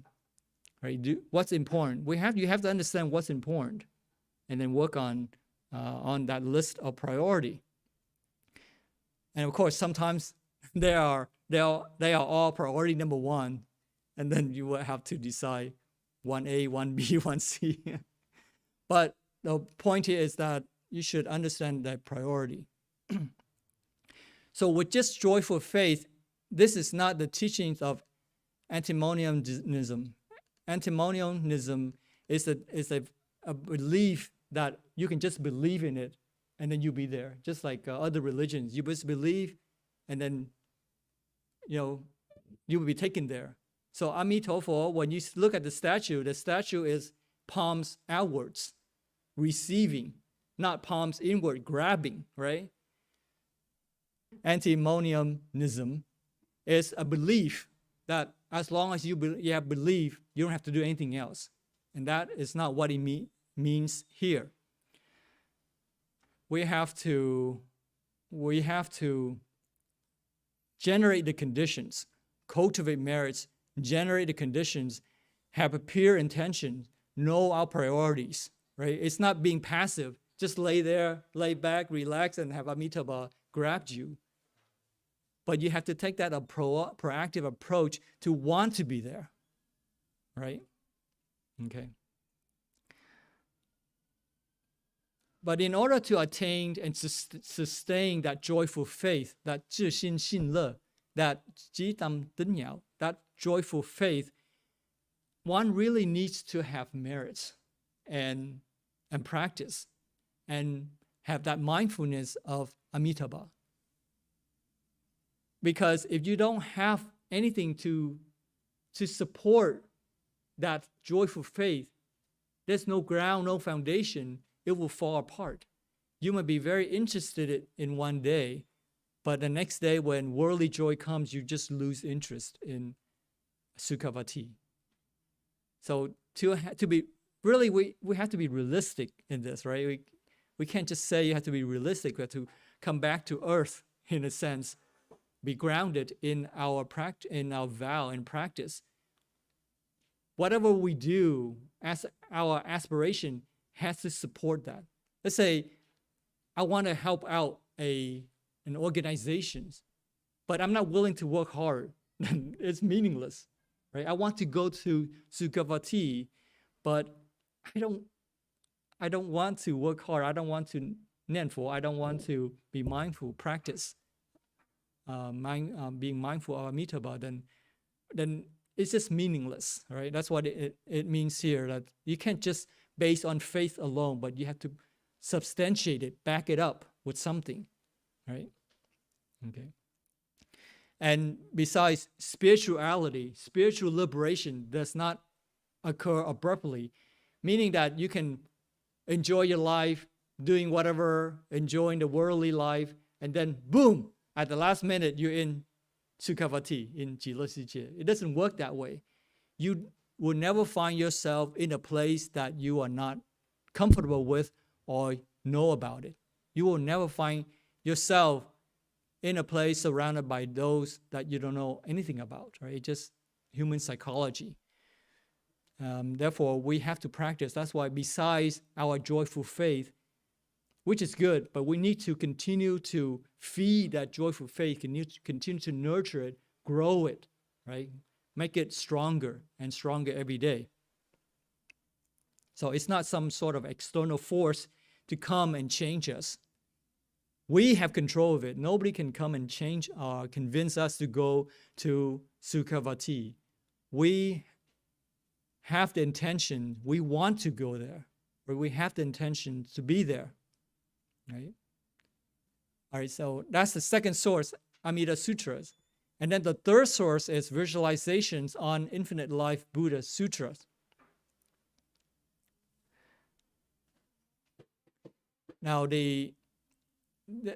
A: right? What's important. You have to understand what's important, and then work on that list of priority. And of course, sometimes they are all priority number one, and then you will have to decide 1A, 1B, 1C. But the point here is that you should understand that priority. So with just joyful faith, this is not the teachings of antinomianism. Antinomianism is a belief that you can just believe in it and then you'll be there. Just like other religions, you just believe and then you will be taken there. So Amitabha, when you look at the statue is palms outwards, receiving, not palms inward, grabbing, right? Antinomianism is a belief that as long as you have belief, you don't have to do anything else. And that is not what it means here. We have to generate the conditions, cultivate merits, generate the conditions, have a pure intention, know our priorities, right? It's not being passive, just lay there, lay back, relax, and have Amitabha grab you. But you have to take that proactive approach to want to be there, right? Okay. But in order to attain and sustain that joyful faith, that 自信信乐, that 积tâm tín nhạo, that joyful faith, one really needs to have merits and practice and have that mindfulness of Amitabha. Because if you don't have anything to support that joyful faith, there's no ground, no foundation, it will fall apart. You might be very interested in one day, but the next day when worldly joy comes, you just lose interest in Sukhavati. So to be really, we have to be realistic in this, right? We can't just say you have to be realistic. We have to come back to earth in a sense, be grounded in our vow and practice. Whatever we do, as our aspiration has to support that. Let's say I want to help out an organization, but I'm not willing to work hard. It's meaningless, right? I want to go to Sukhavati, but I don't want to work hard. I don't want to nianfo. I don't want to be mindful, practice being mindful of Amitabha. Then it's just meaningless, right? That's what it means here. That you can't just base on faith alone, but you have to substantiate it, back it up with something, right? Okay. And besides, spirituality, spiritual liberation does not occur abruptly, meaning that you can enjoy your life, doing whatever, enjoying the worldly life, and then boom, at the last minute, you're in Sukhavati, in Jila Sijie. It doesn't work that way. You will never find yourself in a place that you are not comfortable with or know about it. You will never find yourself in a place surrounded by those that you don't know anything about, right? It's just human psychology. Therefore, we have to practice. That's why besides our joyful faith, which is good, but we need to continue to feed that joyful faith, continue to nurture it, grow it, right? Make it stronger and stronger every day. So it's not some sort of external force to come and change us. We have control of it. Nobody can come and change or convince us to go to Sukhavati. We have the intention, we want to go there, or we have the intention to be there, right? All right, so that's the second source, Amida Sutras. And then the third source is visualizations on Infinite Life Buddha Sutras. Now, the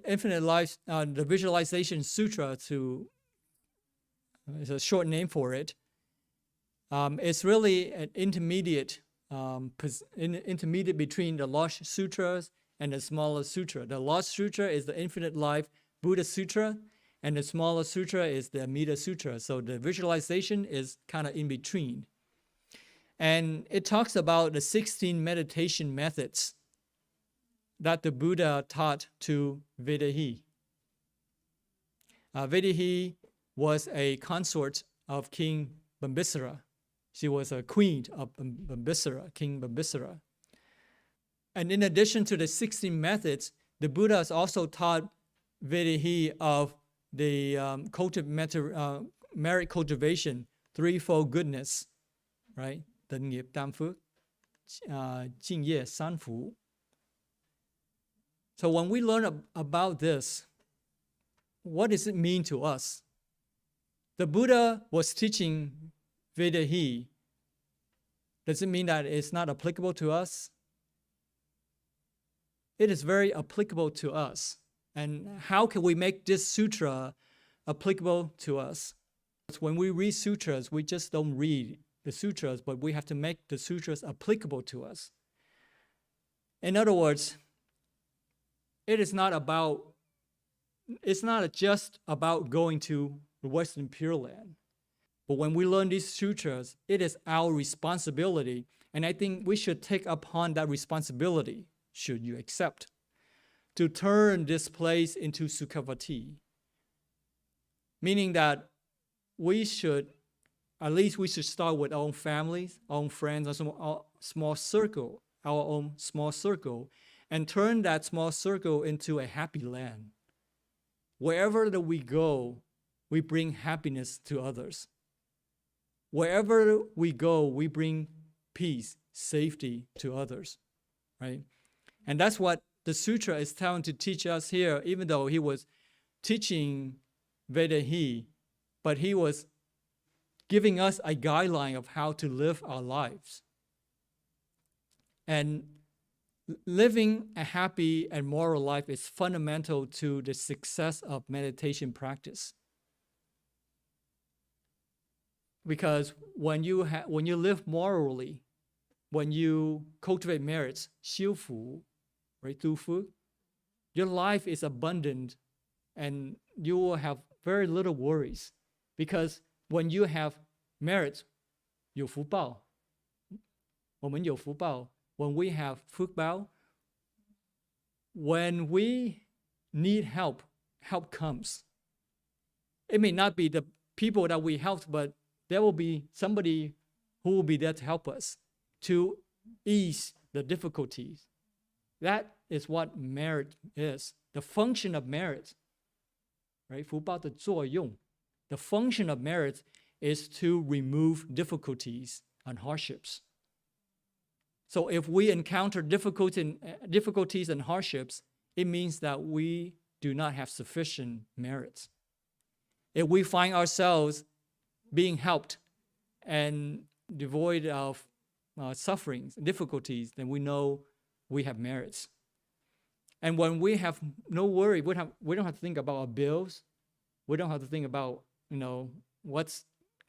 A: Infinite Life, the Visualization Sutra, is a short name for it. It's really an intermediate, intermediate between the large sutras and the smaller sutra. The large sutra is the Infinite Life Buddha Sutra, and the smaller sutra is the Amida Sutra. So the visualization is kind of in between. And it talks about the 16 meditation methods that the Buddha taught to Vedahi. Vedahi was a consort of King Bimbisara. She was a queen of Bimbisara, King Bimbisara. And in addition to the 16 methods, the Buddha has also taught Vedahi of the merit cultivation, threefold goodness, right? The nghiệp tam phước, jing ye san fu. So when we learn about this, what does it mean to us? The Buddha was teaching Vedahi. Does it mean that it's not applicable to us? It is very applicable to us. And how can we make this sutra applicable to us? When we read sutras, we just don't read the sutras, but we have to make the sutras applicable to us. In other words, it's not just about going to the Western Pure Land. But when we learn these sutras, it is our responsibility. And I think we should take upon that responsibility, should you accept, to turn this place into Sukhavati. Meaning that we should start with our own families, our own friends, our small circle, our own small circle, and turn that small circle into a happy land. Wherever that we go, we bring happiness to others. Wherever we go, we bring peace, safety to others, right? And that's what the sutra is trying to teach us here, even though he was teaching Vedahi, but he was giving us a guideline of how to live our lives. And living a happy and moral life is fundamental to the success of meditation practice. Because when you live morally, when you cultivate merits, 修福, right, 杜福, your life is abundant and you will have very little worries. Because when you have merits, 有福报, 我们有福报. When we have 福报, when we need help, help comes. It may not be the people that we helped, but there will be somebody who will be there to help us, to ease the difficulties. That is what merit is. The function of merit, right? 福报的作用. The function of merit is to remove difficulties and hardships. So if we encounter difficulties and hardships, it means that we do not have sufficient merits. If we find ourselves being helped and devoid of sufferings, difficulties, then we know we have merits. And when we have no worry, we don't have to think about our bills. We don't have to think about,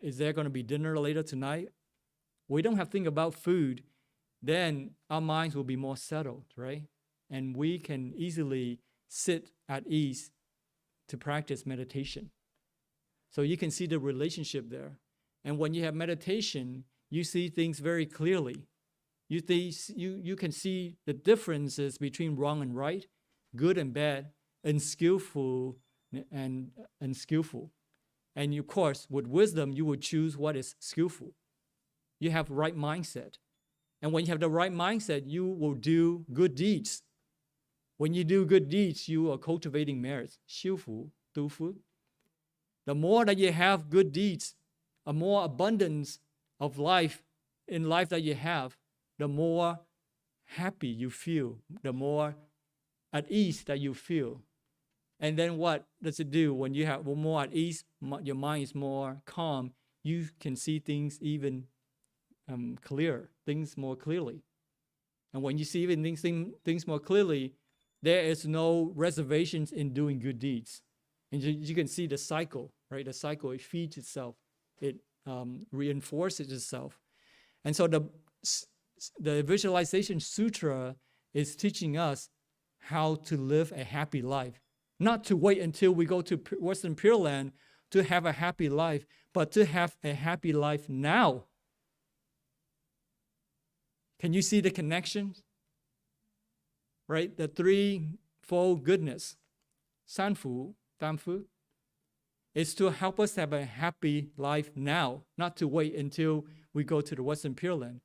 A: is there going to be dinner later tonight? We don't have to think about food. Then our minds will be more settled, right? And we can easily sit at ease to practice meditation. So you can see the relationship there. And when you have meditation, you see things very clearly. You can see the differences between wrong and right, good and bad, unskillful and unskillful. And of course, with wisdom, you will choose what is skillful. You have right mindset. And when you have the right mindset, you will do good deeds. When you do good deeds, you are cultivating merits. 修福, 杜福. The more that you have good deeds, a more abundance of life in life that you have, the more happy you feel, the more at ease that you feel. And then what does it do? When you have more at ease, your mind is more calm, you can see things even clear, things more clearly. And when you see even things more clearly, there is no reservations in doing good deeds. And you can see the cycle, right? The cycle, it feeds itself. It reinforces itself. And so the Visualization Sutra is teaching us how to live a happy life. Not to wait until we go to Western Pure Land to have a happy life, but to have a happy life now. Can you see the connection? Right? The threefold goodness, Sanfu, Damfu, is to help us have a happy life now, not to wait until we go to the Western Pure Land.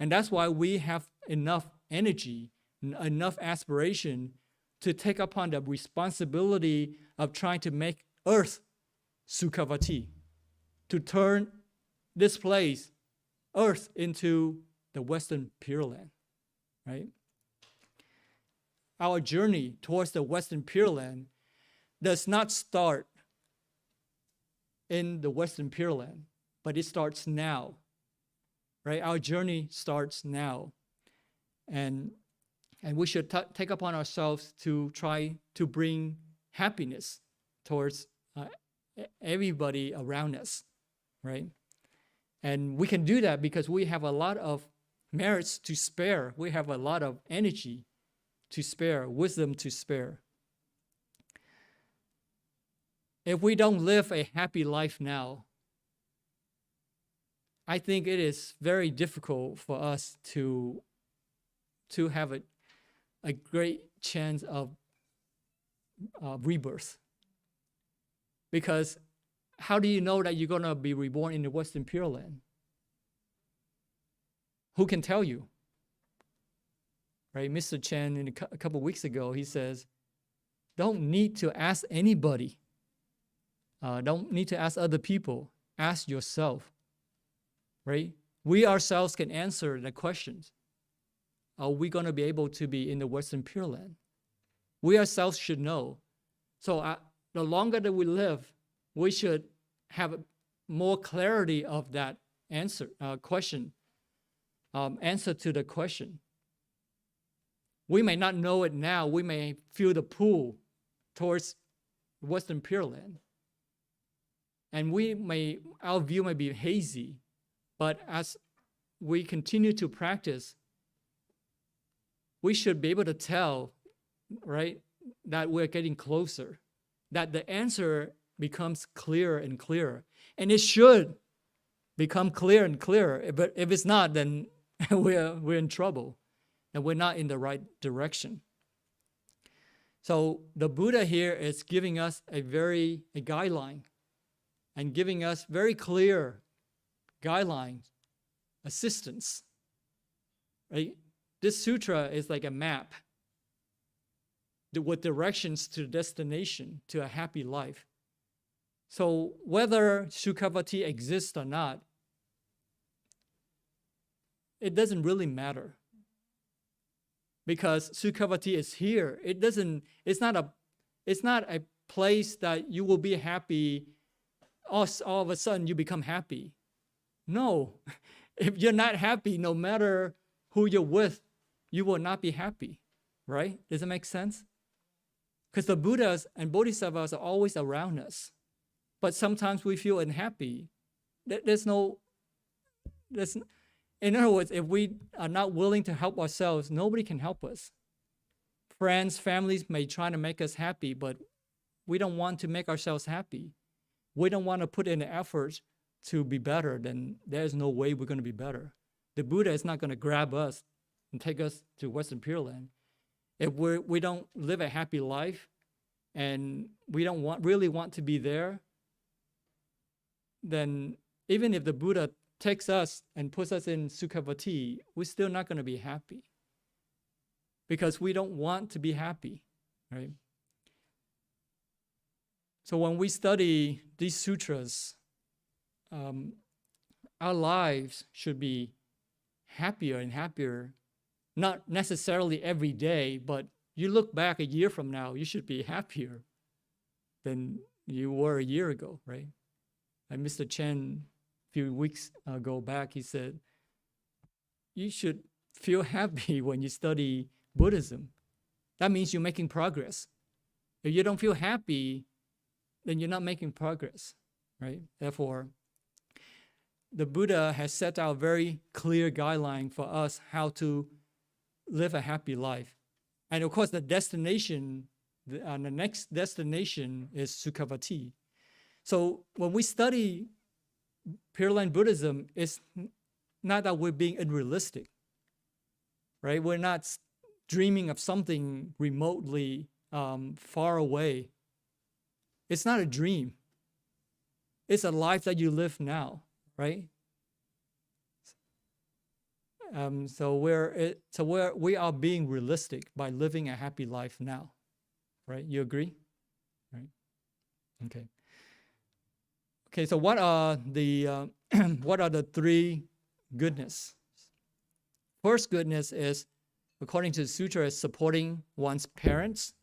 A: And that's why we have enough energy, enough aspiration to take upon the responsibility of trying to make Earth Sukhavati, to turn this place, Earth, into the Western Pure Land, right? Our journey towards the Western Pure Land does not start in the Western Pure Land, but it starts now, right? Our journey starts now. And we should take upon ourselves to try to bring happiness towards everybody around us, right? And we can do that because we have a lot of merits to spare. We have a lot of energy to spare, wisdom to spare. If we don't live a happy life now, I think it is very difficult for us to have a great chance of rebirth. Because how do you know that you're going to be reborn in the Western Pure Land? Who can tell you? Right? Mr. Chen, a couple of weeks ago, he says, don't need to ask anybody. Don't need to ask other people. Ask yourself. Right? We ourselves can answer the questions. Are we going to be able to be in the Western Pure Land? We ourselves should know. So the longer that we live, we should have more clarity of that answer to the question. We may not know it now. We may feel the pull towards Western Pure Land. And our view may be hazy, but as we continue to practice, we should be able to tell, right, that we're getting closer, that the answer becomes clearer and clearer. And it should become clearer and clearer. But if it's not, then we're in trouble and we're not in the right direction. So the Buddha here is giving us a guideline and giving us very clear guidelines, assistance. Right? This sutra is like a map with directions to destination, to a happy life. So whether Sukhavati exists or not, it doesn't really matter. Because Sukhavati is here. It's not a place that you will be happy, all of a sudden you become happy. No. If you're not happy, no matter who you're with, you will not be happy. Right? Does that make sense? Because the Buddhas and Bodhisattvas are always around us. But sometimes we feel unhappy. In other words, if we are not willing to help ourselves, nobody can help us. Friends, families may try to make us happy, but we don't want to make ourselves happy. We don't want to put in the effort to be better, then there's no way we're going to be better. The Buddha is not going to grab us and take us to Western Pure Land. If we don't live a happy life and we don't really want to be there, then even if the Buddha takes us and puts us in Sukhavati, we're still not going to be happy because we don't want to be happy, right? So when we study these sutras, our lives should be happier and happier, not necessarily every day, but you look back a year from now, you should be happier, than you were a year ago, right? And Mr. Chen, a few weeks ago back, he said, you should feel happy when you study Buddhism. That means you're making progress. If you don't feel happy, then you're not making progress, right? Therefore, the Buddha has set out a very clear guideline for us how to live a happy life. And of course, the destination, the next destination is Sukhavati. So when we study Pure Land Buddhism, it's not that we're being unrealistic, right? We're not dreaming of something remotely far away. It's not a dream. It's a life that you live now, right? So we are being realistic by living a happy life now, right? You agree, right? Okay. Okay. So what are the what are the three goodness? First goodness is, according to the sutra, is supporting one's parents.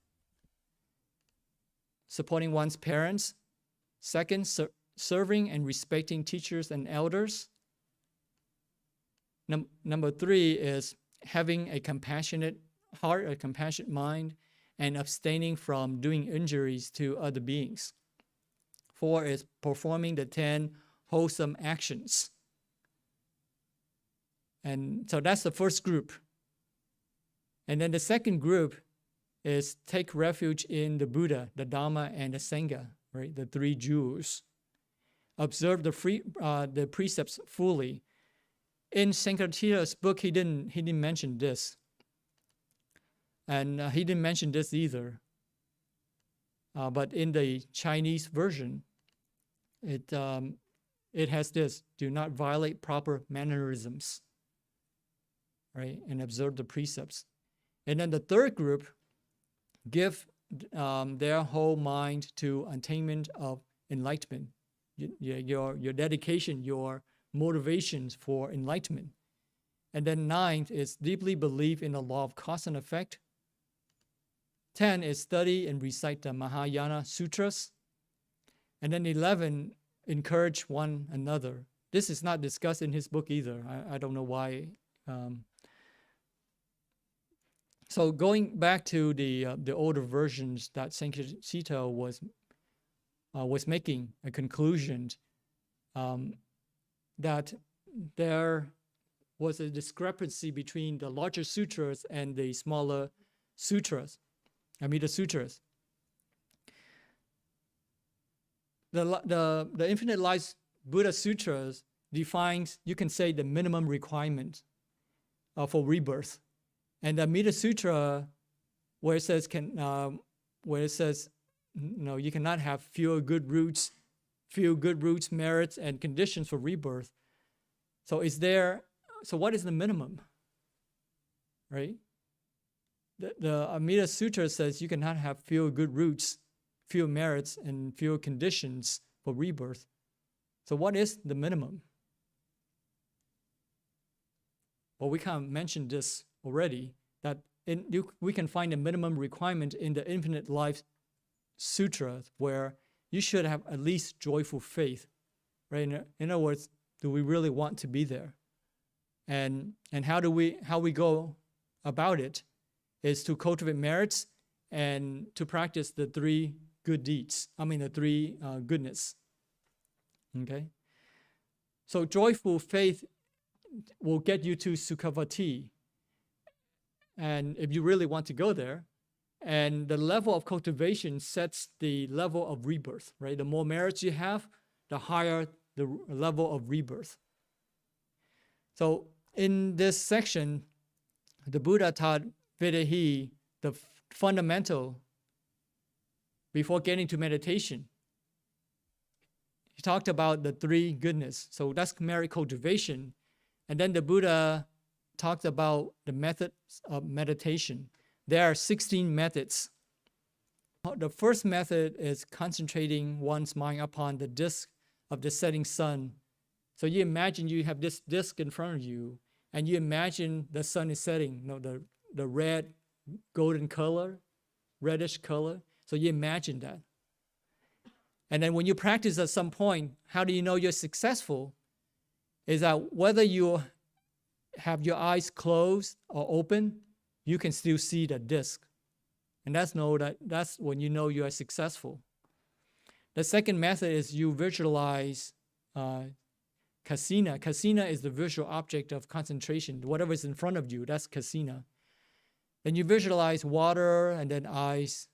A: Supporting one's parents. Second, serving and respecting teachers and elders. Number three is having a compassionate heart, a compassionate mind, and abstaining from doing injuries to other beings. Four is performing the 10 wholesome actions. And so that's the first group. And then the second group is take refuge in the Buddha, the Dhamma, and the Sangha, right? The three jewels. Observe the precepts fully. In Sankaratiya's book, he didn't mention this, and he didn't mention this either. But in the Chinese version, it has this: do not violate proper mannerisms, right? And observe the precepts. And then the third group, give their whole mind to attainment of enlightenment. Your dedication, your motivations for enlightenment. And then 9th is deeply believe in the law of cause and effect. 10 is study and recite the Mahayana Sutras. And then 11, encourage one another. This is not discussed in his book either. I don't know why. So going back to the older versions that Sankaratiya was making a conclusion that there was a discrepancy between the larger sutras and the smaller sutras, Amida Sutras. The Infinite Life Buddha Sutras defines, you can say, the minimum requirement for rebirth. And the Amida Sutra, where it says you cannot have fewer good roots, merits, and conditions for rebirth. So what is the minimum? Right? The Amida Sutra says you cannot have fewer good roots, fewer merits, and fewer conditions for rebirth. So what is the minimum? Well, we kind of mentioned this already, that we can find a minimum requirement in the Infinite Life Sutra, where you should have at least joyful faith, right? In other words, do we really want to be there? And how we go about it is to cultivate merits and to practice the three good deeds. The three goodness. Okay? So joyful faith will get you to Sukhavati. And if you really want to go there, and the level of cultivation sets the level of rebirth, right? The more merits you have, the higher the level of rebirth. So in this section, the Buddha taught Vidahi the fundamental before getting to meditation. He talked about the three goodness. So that's merit cultivation. And then the Buddha talked about the methods of meditation. There are 16 methods. The first method is concentrating one's mind upon the disk of the setting sun. So you imagine you have this disk in front of you, and you imagine the sun is setting, the red, golden color, reddish color. So you imagine that. And then when you practice at some point, how do you know you're successful? Is that whether you have your eyes closed or open, you can still see the disc. And that's when you know you are successful. The second method is you visualize kasina. Kasina is the visual object of concentration. Whatever is in front of you, that's kasina. Then you visualize water and then eyes,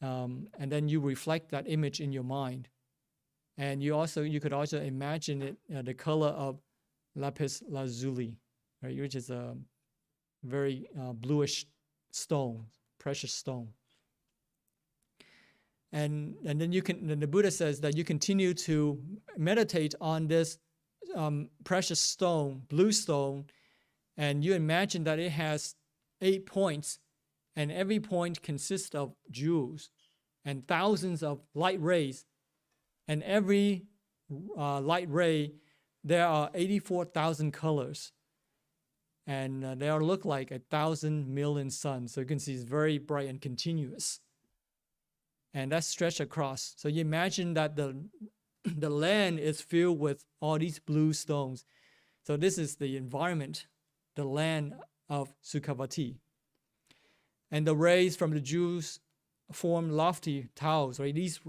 A: and then you reflect that image in your mind. And you could also imagine it, the color of lapis lazuli, right, which is a very bluish stone, precious stone. And then the Buddha says that you continue to meditate on this precious stone, blue stone, and you imagine that it has 8 points, and every point consists of jewels and thousands of light rays. And every light ray, there are 84,000 colors. And they all look like 1,000 million suns. So you can see it's very bright and continuous. And that's stretched across. So you imagine that the land is filled with all these blue stones. So this is the environment, the land of Sukhavati. And the rays from the jewels form lofty towers, right? These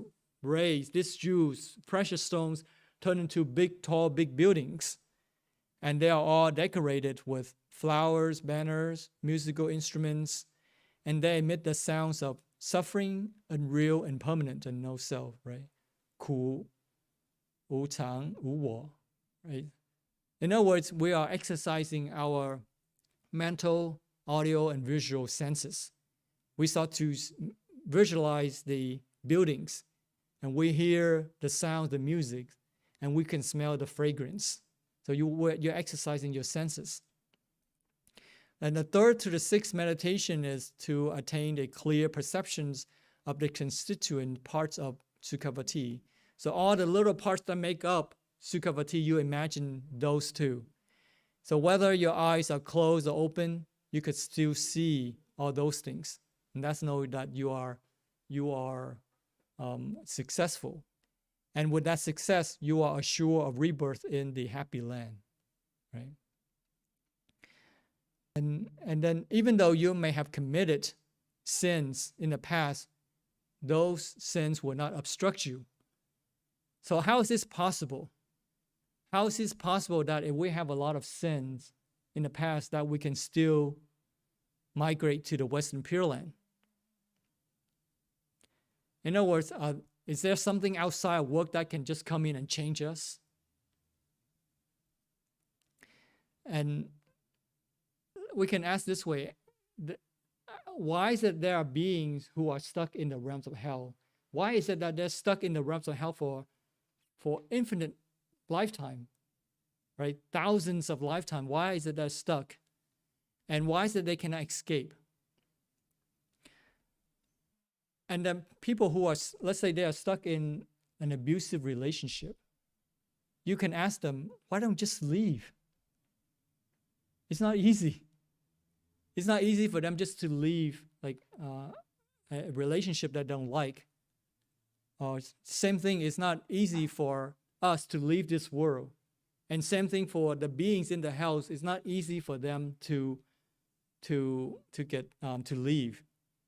A: rays, these jewels, precious stones, turn into big, tall, big buildings. And they are all decorated with flowers, banners, musical instruments, and they emit the sounds of suffering, unreal and permanent, and no self, right? 苦, 无常, 无我, right? In other words, we are exercising our mental, audio, and visual senses. We start to visualize the buildings, and we hear the sound, the music, and we can smell the fragrance. So you're exercising your senses. And the third to the sixth meditation is to attain a clear perceptions of the constituent parts of Sukhavati. So all the little parts that make up Sukhavati, you imagine those two. So whether your eyes are closed or open, you could still see all those things. And that's knowing that you are successful. And with that success, you are assured of rebirth in the happy land, right? And then even though you may have committed sins in the past, those sins will not obstruct you. So how is this possible? How is this possible that if we have a lot of sins in the past that we can still migrate to the Western Pure Land? In other words, is there something outside of work that can just come in and change us? And we can ask this way, why is it there are beings who are stuck in the realms of hell? Why is it that they're stuck in the realms of hell for infinite lifetime, right? Thousands of lifetime. Why is it they're stuck? And why is it they cannot escape? And then people who are, let's say they are stuck in an abusive relationship, you can ask them, why don't you just leave? It's not easy. It's not easy for them just to leave like a relationship that they don't like. Same thing, it's not easy for us to leave this world. And same thing for the beings in the house, it's not easy for them to leave.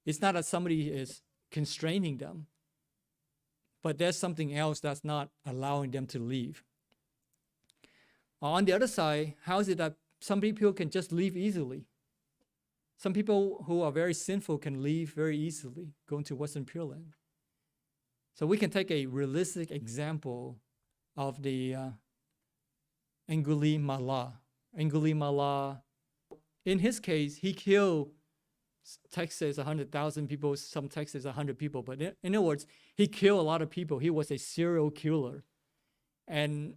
A: It's not that somebody is constraining them, but there's something else that's not allowing them to leave. On the other side, how is it that some people can just leave easily? Some people who are very sinful can leave very easily, go into Western Pure Land. So we can take a realistic example of the Angulimala. Angulimala, in his case, he killed, text says 100,000 people, some text says 100 people, but in other words, he killed a lot of people. He was a serial killer. But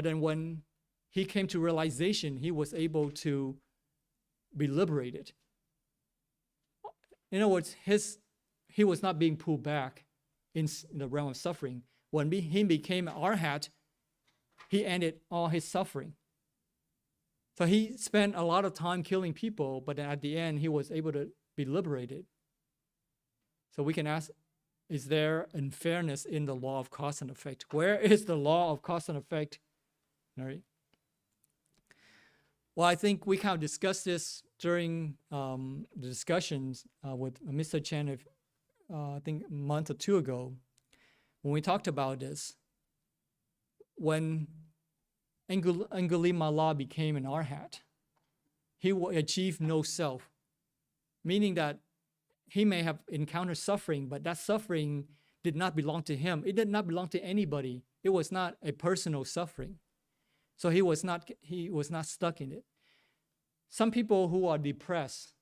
A: then when he came to realization, he was able to be liberated. In other words, he was not being pulled back in the realm of suffering. When he became an arhat, he ended all his suffering. So he spent a lot of time killing people, but then at the end, he was able to be liberated. So we can ask, is there unfairness in the law of cause and effect? Where is the law of cause and effect? All right. Well, I think we kind of discussed this during the discussions with Mr. Chen, I think a month or two ago, when we talked about this. When Angulimala became an arhat, he achieved no self, meaning that he may have encountered suffering, but that suffering did not belong to him. It did not belong to anybody. It was not a personal suffering. So he was not stuck in it. Some people who are depressed,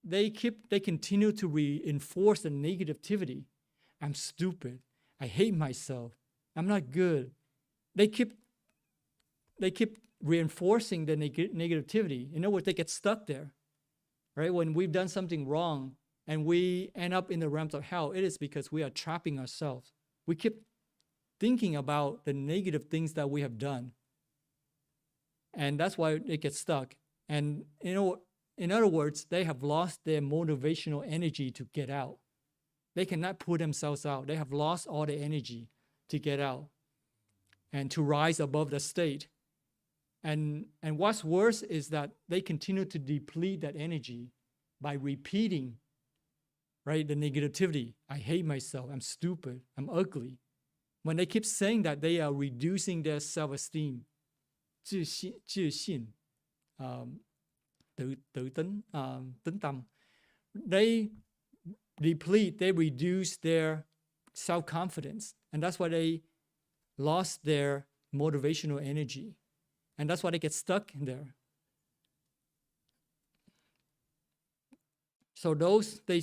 A: they continue to reinforce the negativity. I'm stupid. I hate myself. I'm not good. They keep reinforcing the negativity. In other words, they get stuck there, right? When we've done something wrong and we end up in the realms of hell, it is because we are trapping ourselves. We keep thinking about the negative things that we have done. And that's why they get stuck. And in other words, they have lost their motivational energy to get out. They cannot pull themselves out. They have lost all the energy to get out and to rise above the state. And what's worse is that they continue to deplete that energy by repeating, right, the negativity. I hate myself. I'm stupid. I'm ugly. When they keep saying that, they are reducing their self-esteem. 自信, tự tính, tính tâm. They deplete, they reduce their self-confidence. And that's why they lost their motivational energy. And that's why they get stuck in there. So those, they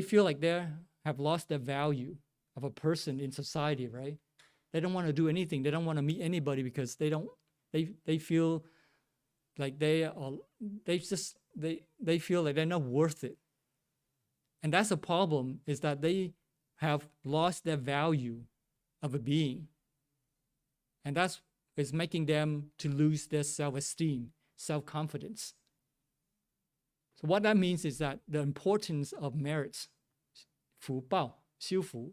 A: feel like they have lost their value of a person in society, right? They don't want to do anything. They don't want to meet anybody because they feel like they feel like they're not worth it. And that's a problem, is that they have lost their value of a being. And that's is making them to lose their self-esteem, self-confidence. So what that means is that the importance of merits, 福报, 修福.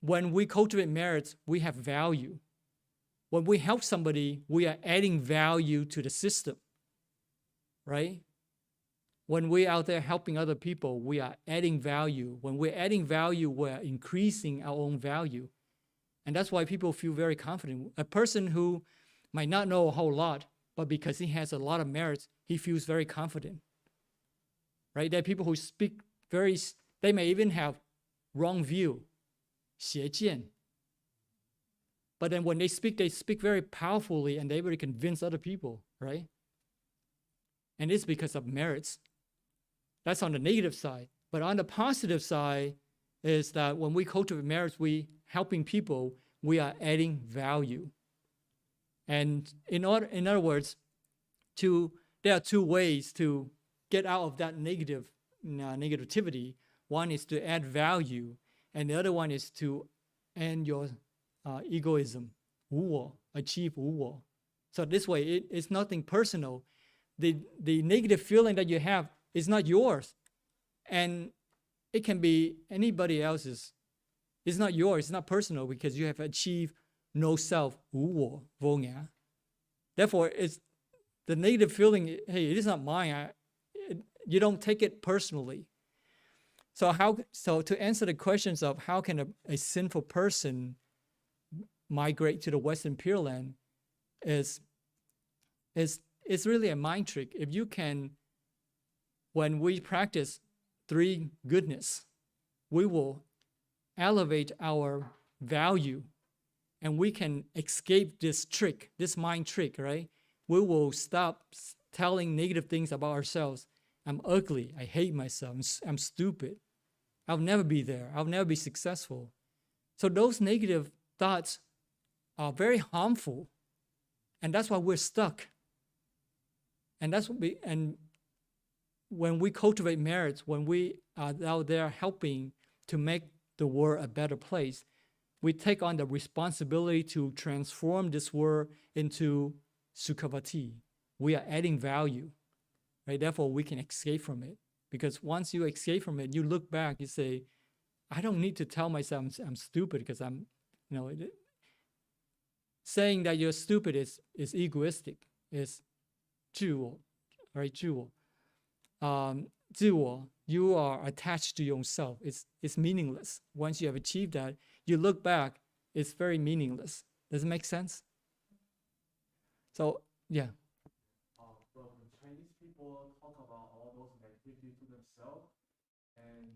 A: When we cultivate merits, we have value. When we help somebody, we are adding value to the system, right? When we're out there helping other people, we are adding value. When we're adding value, we're increasing our own value. And that's why people feel very confident. A person who might not know a whole lot, but because he has a lot of merits, he feels very confident, right? There are people who speak they may even have wrong view, 邪见. But then when they speak very powerfully and they able to convince other people, right? And it's because of merits. That's on the negative side. But on the positive side is that when we cultivate merits, we helping people, we are adding value. And in other words, there are two ways to get out of that negativity. One is to add value, and the other one is to end your egoism, 无我, achieve 无我. So this way, it's nothing personal. The negative feeling that you have is not yours, and it can be anybody else's. It's not yours. It's not personal because you have achieved no self, 无我, vô ngã. Therefore, it's the negative feeling. Hey, it is not mine. You don't take it personally. So to answer the questions of how can a sinful person migrate to the Western Pure Land is really a mind trick. If you can, when we practice three goodness, we will elevate our value and we can escape this trick, this mind trick, right? We will stop telling negative things about ourselves. I'm ugly. I hate myself. I'm stupid. I'll never be there. I'll never be successful. So those negative thoughts are very harmful. And that's why we're stuck. And when we cultivate merits, when we are out there helping to make the world a better place, we take on the responsibility to transform this world into Sukhavati. We are adding value, right? Therefore, we can escape from it. Because once you escape from it, you look back, you say, I don't need to tell myself I'm stupid because I'm, saying that you're stupid is egoistic, is 自我, right? 自我. 自我, you are attached to yourself. It's meaningless. Once you have achieved that, you look back, it's very meaningless. Does it make sense? So, yeah.
B: But when Chinese people talk about all those activities to themselves, and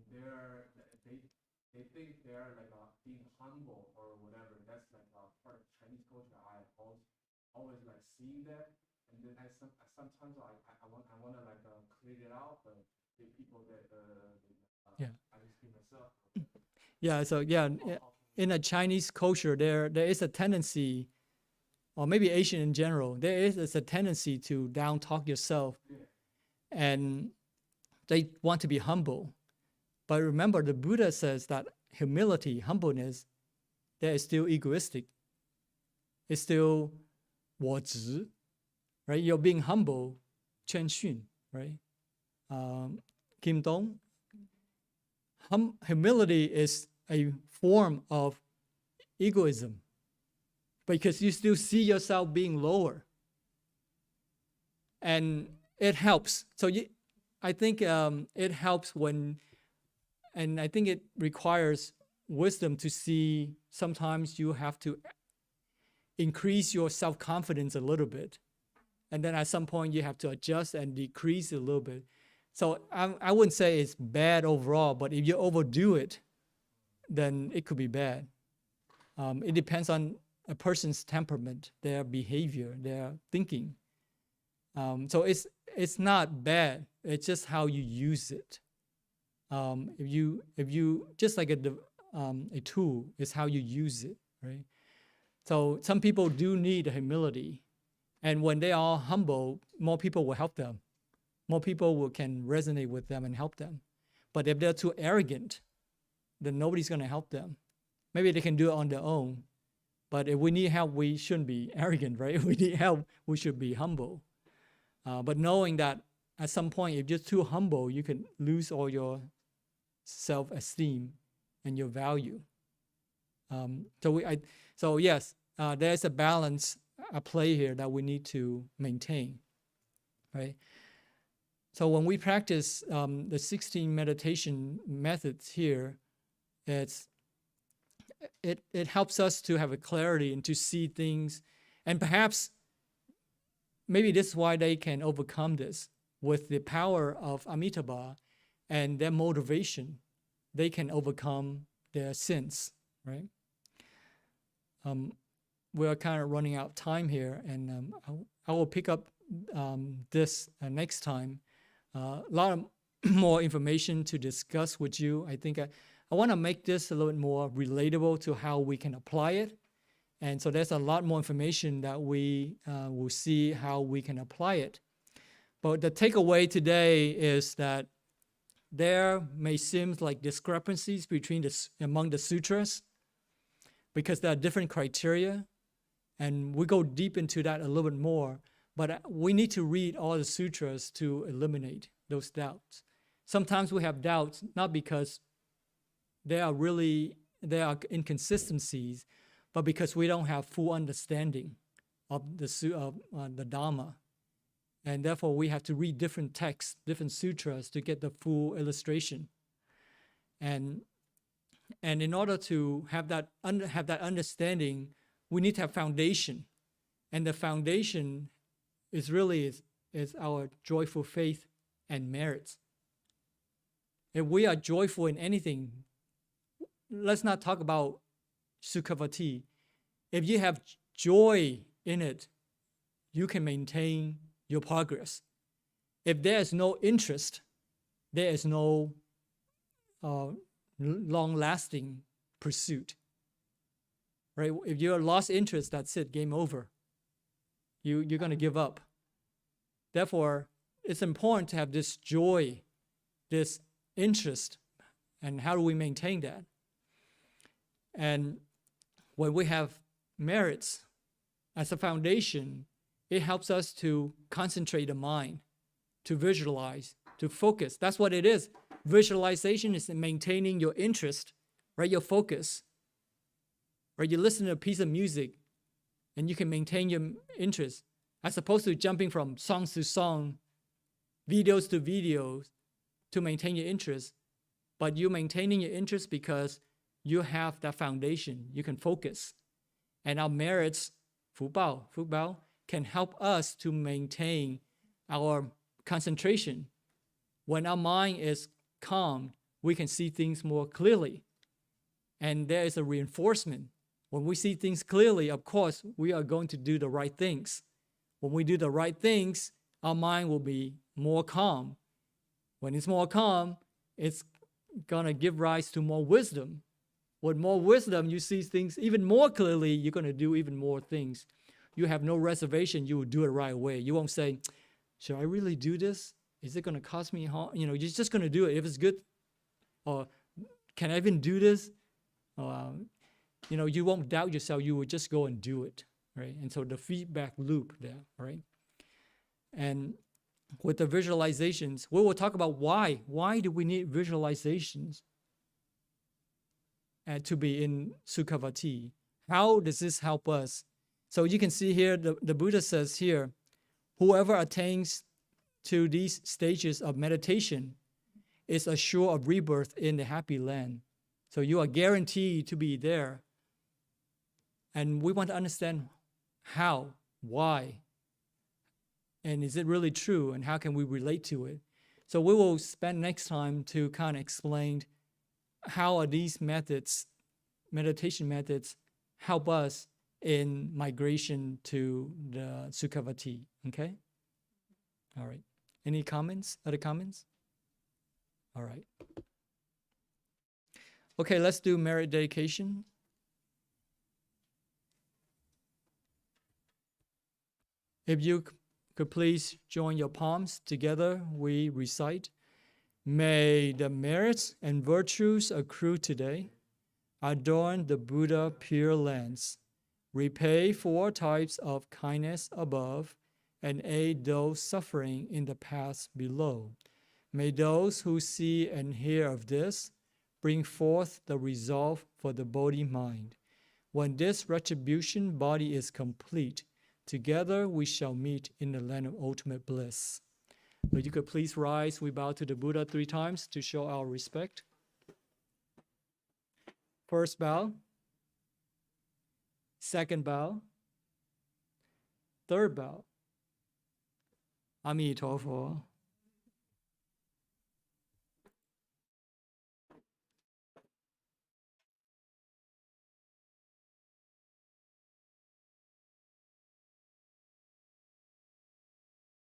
B: they think they're like being humble or whatever. That's like part of Chinese culture. I always like seeing that, and then sometimes I want to like clear it out, but the people that
A: Yeah.
B: I just see myself.
A: Yeah, so yeah, in a Chinese culture, there is a tendency, or maybe Asian in general, there is a tendency to down talk yourself, and they want to be humble. But remember, the Buddha says that humility, humbleness, that is still egoistic. It's still 我执, right? You're being humble, 谦逊, right? Kim Dong, humility is a form of egoism because you still see yourself being lower. And it helps. So I think it helps when, and I think it requires wisdom to see sometimes you have to increase your self-confidence a little bit. And then at some point you have to adjust and decrease it a little bit. So I wouldn't say it's bad overall, but if you overdo it, then it could be bad. It depends on a person's temperament, their behavior, their thinking. So it's not bad. It's just how you use it. If you just like a tool, is how you use it, right? So some people do need humility, and when they are humble, more people will help them. More people can resonate with them and help them. But if they're too arrogant, then nobody's going to help them. Maybe they can do it on their own, but if we need help, we shouldn't be arrogant, right? If we need help, we should be humble. But knowing that at some point, if you're too humble, you can lose all your self-esteem and your value. So yes, there's a balance, a play here that we need to maintain, right? So when we practice the 16 meditation methods here, it helps us to have a clarity and to see things, and perhaps maybe this is why they can overcome this with the power of Amitabha and their motivation. They can overcome their sins, right? We are kind of running out of time here, and I will pick up this next time. A lot of more information to discuss with you. I think I want to make this a little bit more relatable to how we can apply it. And so there's a lot more information that we will see how we can apply it. But the takeaway today is that there may seem like discrepancies among the sutras because there are different criteria. And we go deep into that a little bit more. But we need to read all the sutras to eliminate those doubts. Sometimes we have doubts not because there are inconsistencies, but because we don't have full understanding of the Dhamma. And therefore, we have to read different texts, different sutras to get the full illustration. And in order to have that understanding, we need to have foundation. And the foundation is really our joyful faith and merits. If we are joyful in anything, let's not talk about Sukhavati. If you have joy in it, you can maintain your progress. If there is no interest, there is no long-lasting pursuit. Right? If you're lost interest, that's it, game over. You're going to give up. Therefore, it's important to have this joy, this interest, and how do we maintain that? And when we have merits as a foundation, it helps us to concentrate the mind, to visualize, to focus. That's what it is. Visualization is maintaining your interest, right? Your focus, right? You listen to a piece of music and you can maintain your interest as opposed to jumping from songs to song, videos to videos to maintain your interest. But you're maintaining your interest because you have that foundation. You can focus. And our merits, 福报, can help us to maintain our concentration. When our mind is calm, we can see things more clearly. And there is a reinforcement. When we see things clearly, of course, we are going to do the right things. When we do the right things, our mind will be more calm. When it's more calm, it's going to give rise to more wisdom. With more wisdom, you see things even more clearly, you're going to do even more things. You have no reservation, you will do it right away. You won't say, should I really do this? Is it going to cost me harm? You're just going to do it if it's good. Or can I even do this? You won't doubt yourself. You will just go and do it, right? And so the feedback loop there, right? And with the visualizations, we will talk about why. Why do we need visualizations to be in Sukhavati? How does this help us? So you can see here, the Buddha says here, whoever attains to these stages of meditation is assured of rebirth in the happy land. So you are guaranteed to be there. And we want to understand how, why, and is it really true, and how can we relate to it? So we will spend next time to kind of explain how are these methods, meditation methods, help us in migration to the Sukhavati, okay? All right. Any comments, other comments? All right. Okay, let's do merit dedication. If you could please join your palms together, we recite, may the merits and virtues accrue today adorn the Buddha Pure Lands, repay 4 types of kindness above, and aid those suffering in the paths below. May those who see and hear of this bring forth the resolve for the Bodhi mind. When this retribution body is complete, together we shall meet in the land of ultimate bliss. If you could please rise, we bow to the Buddha 3 times to show our respect. First bow. Second bow. Third bow. Amida Society.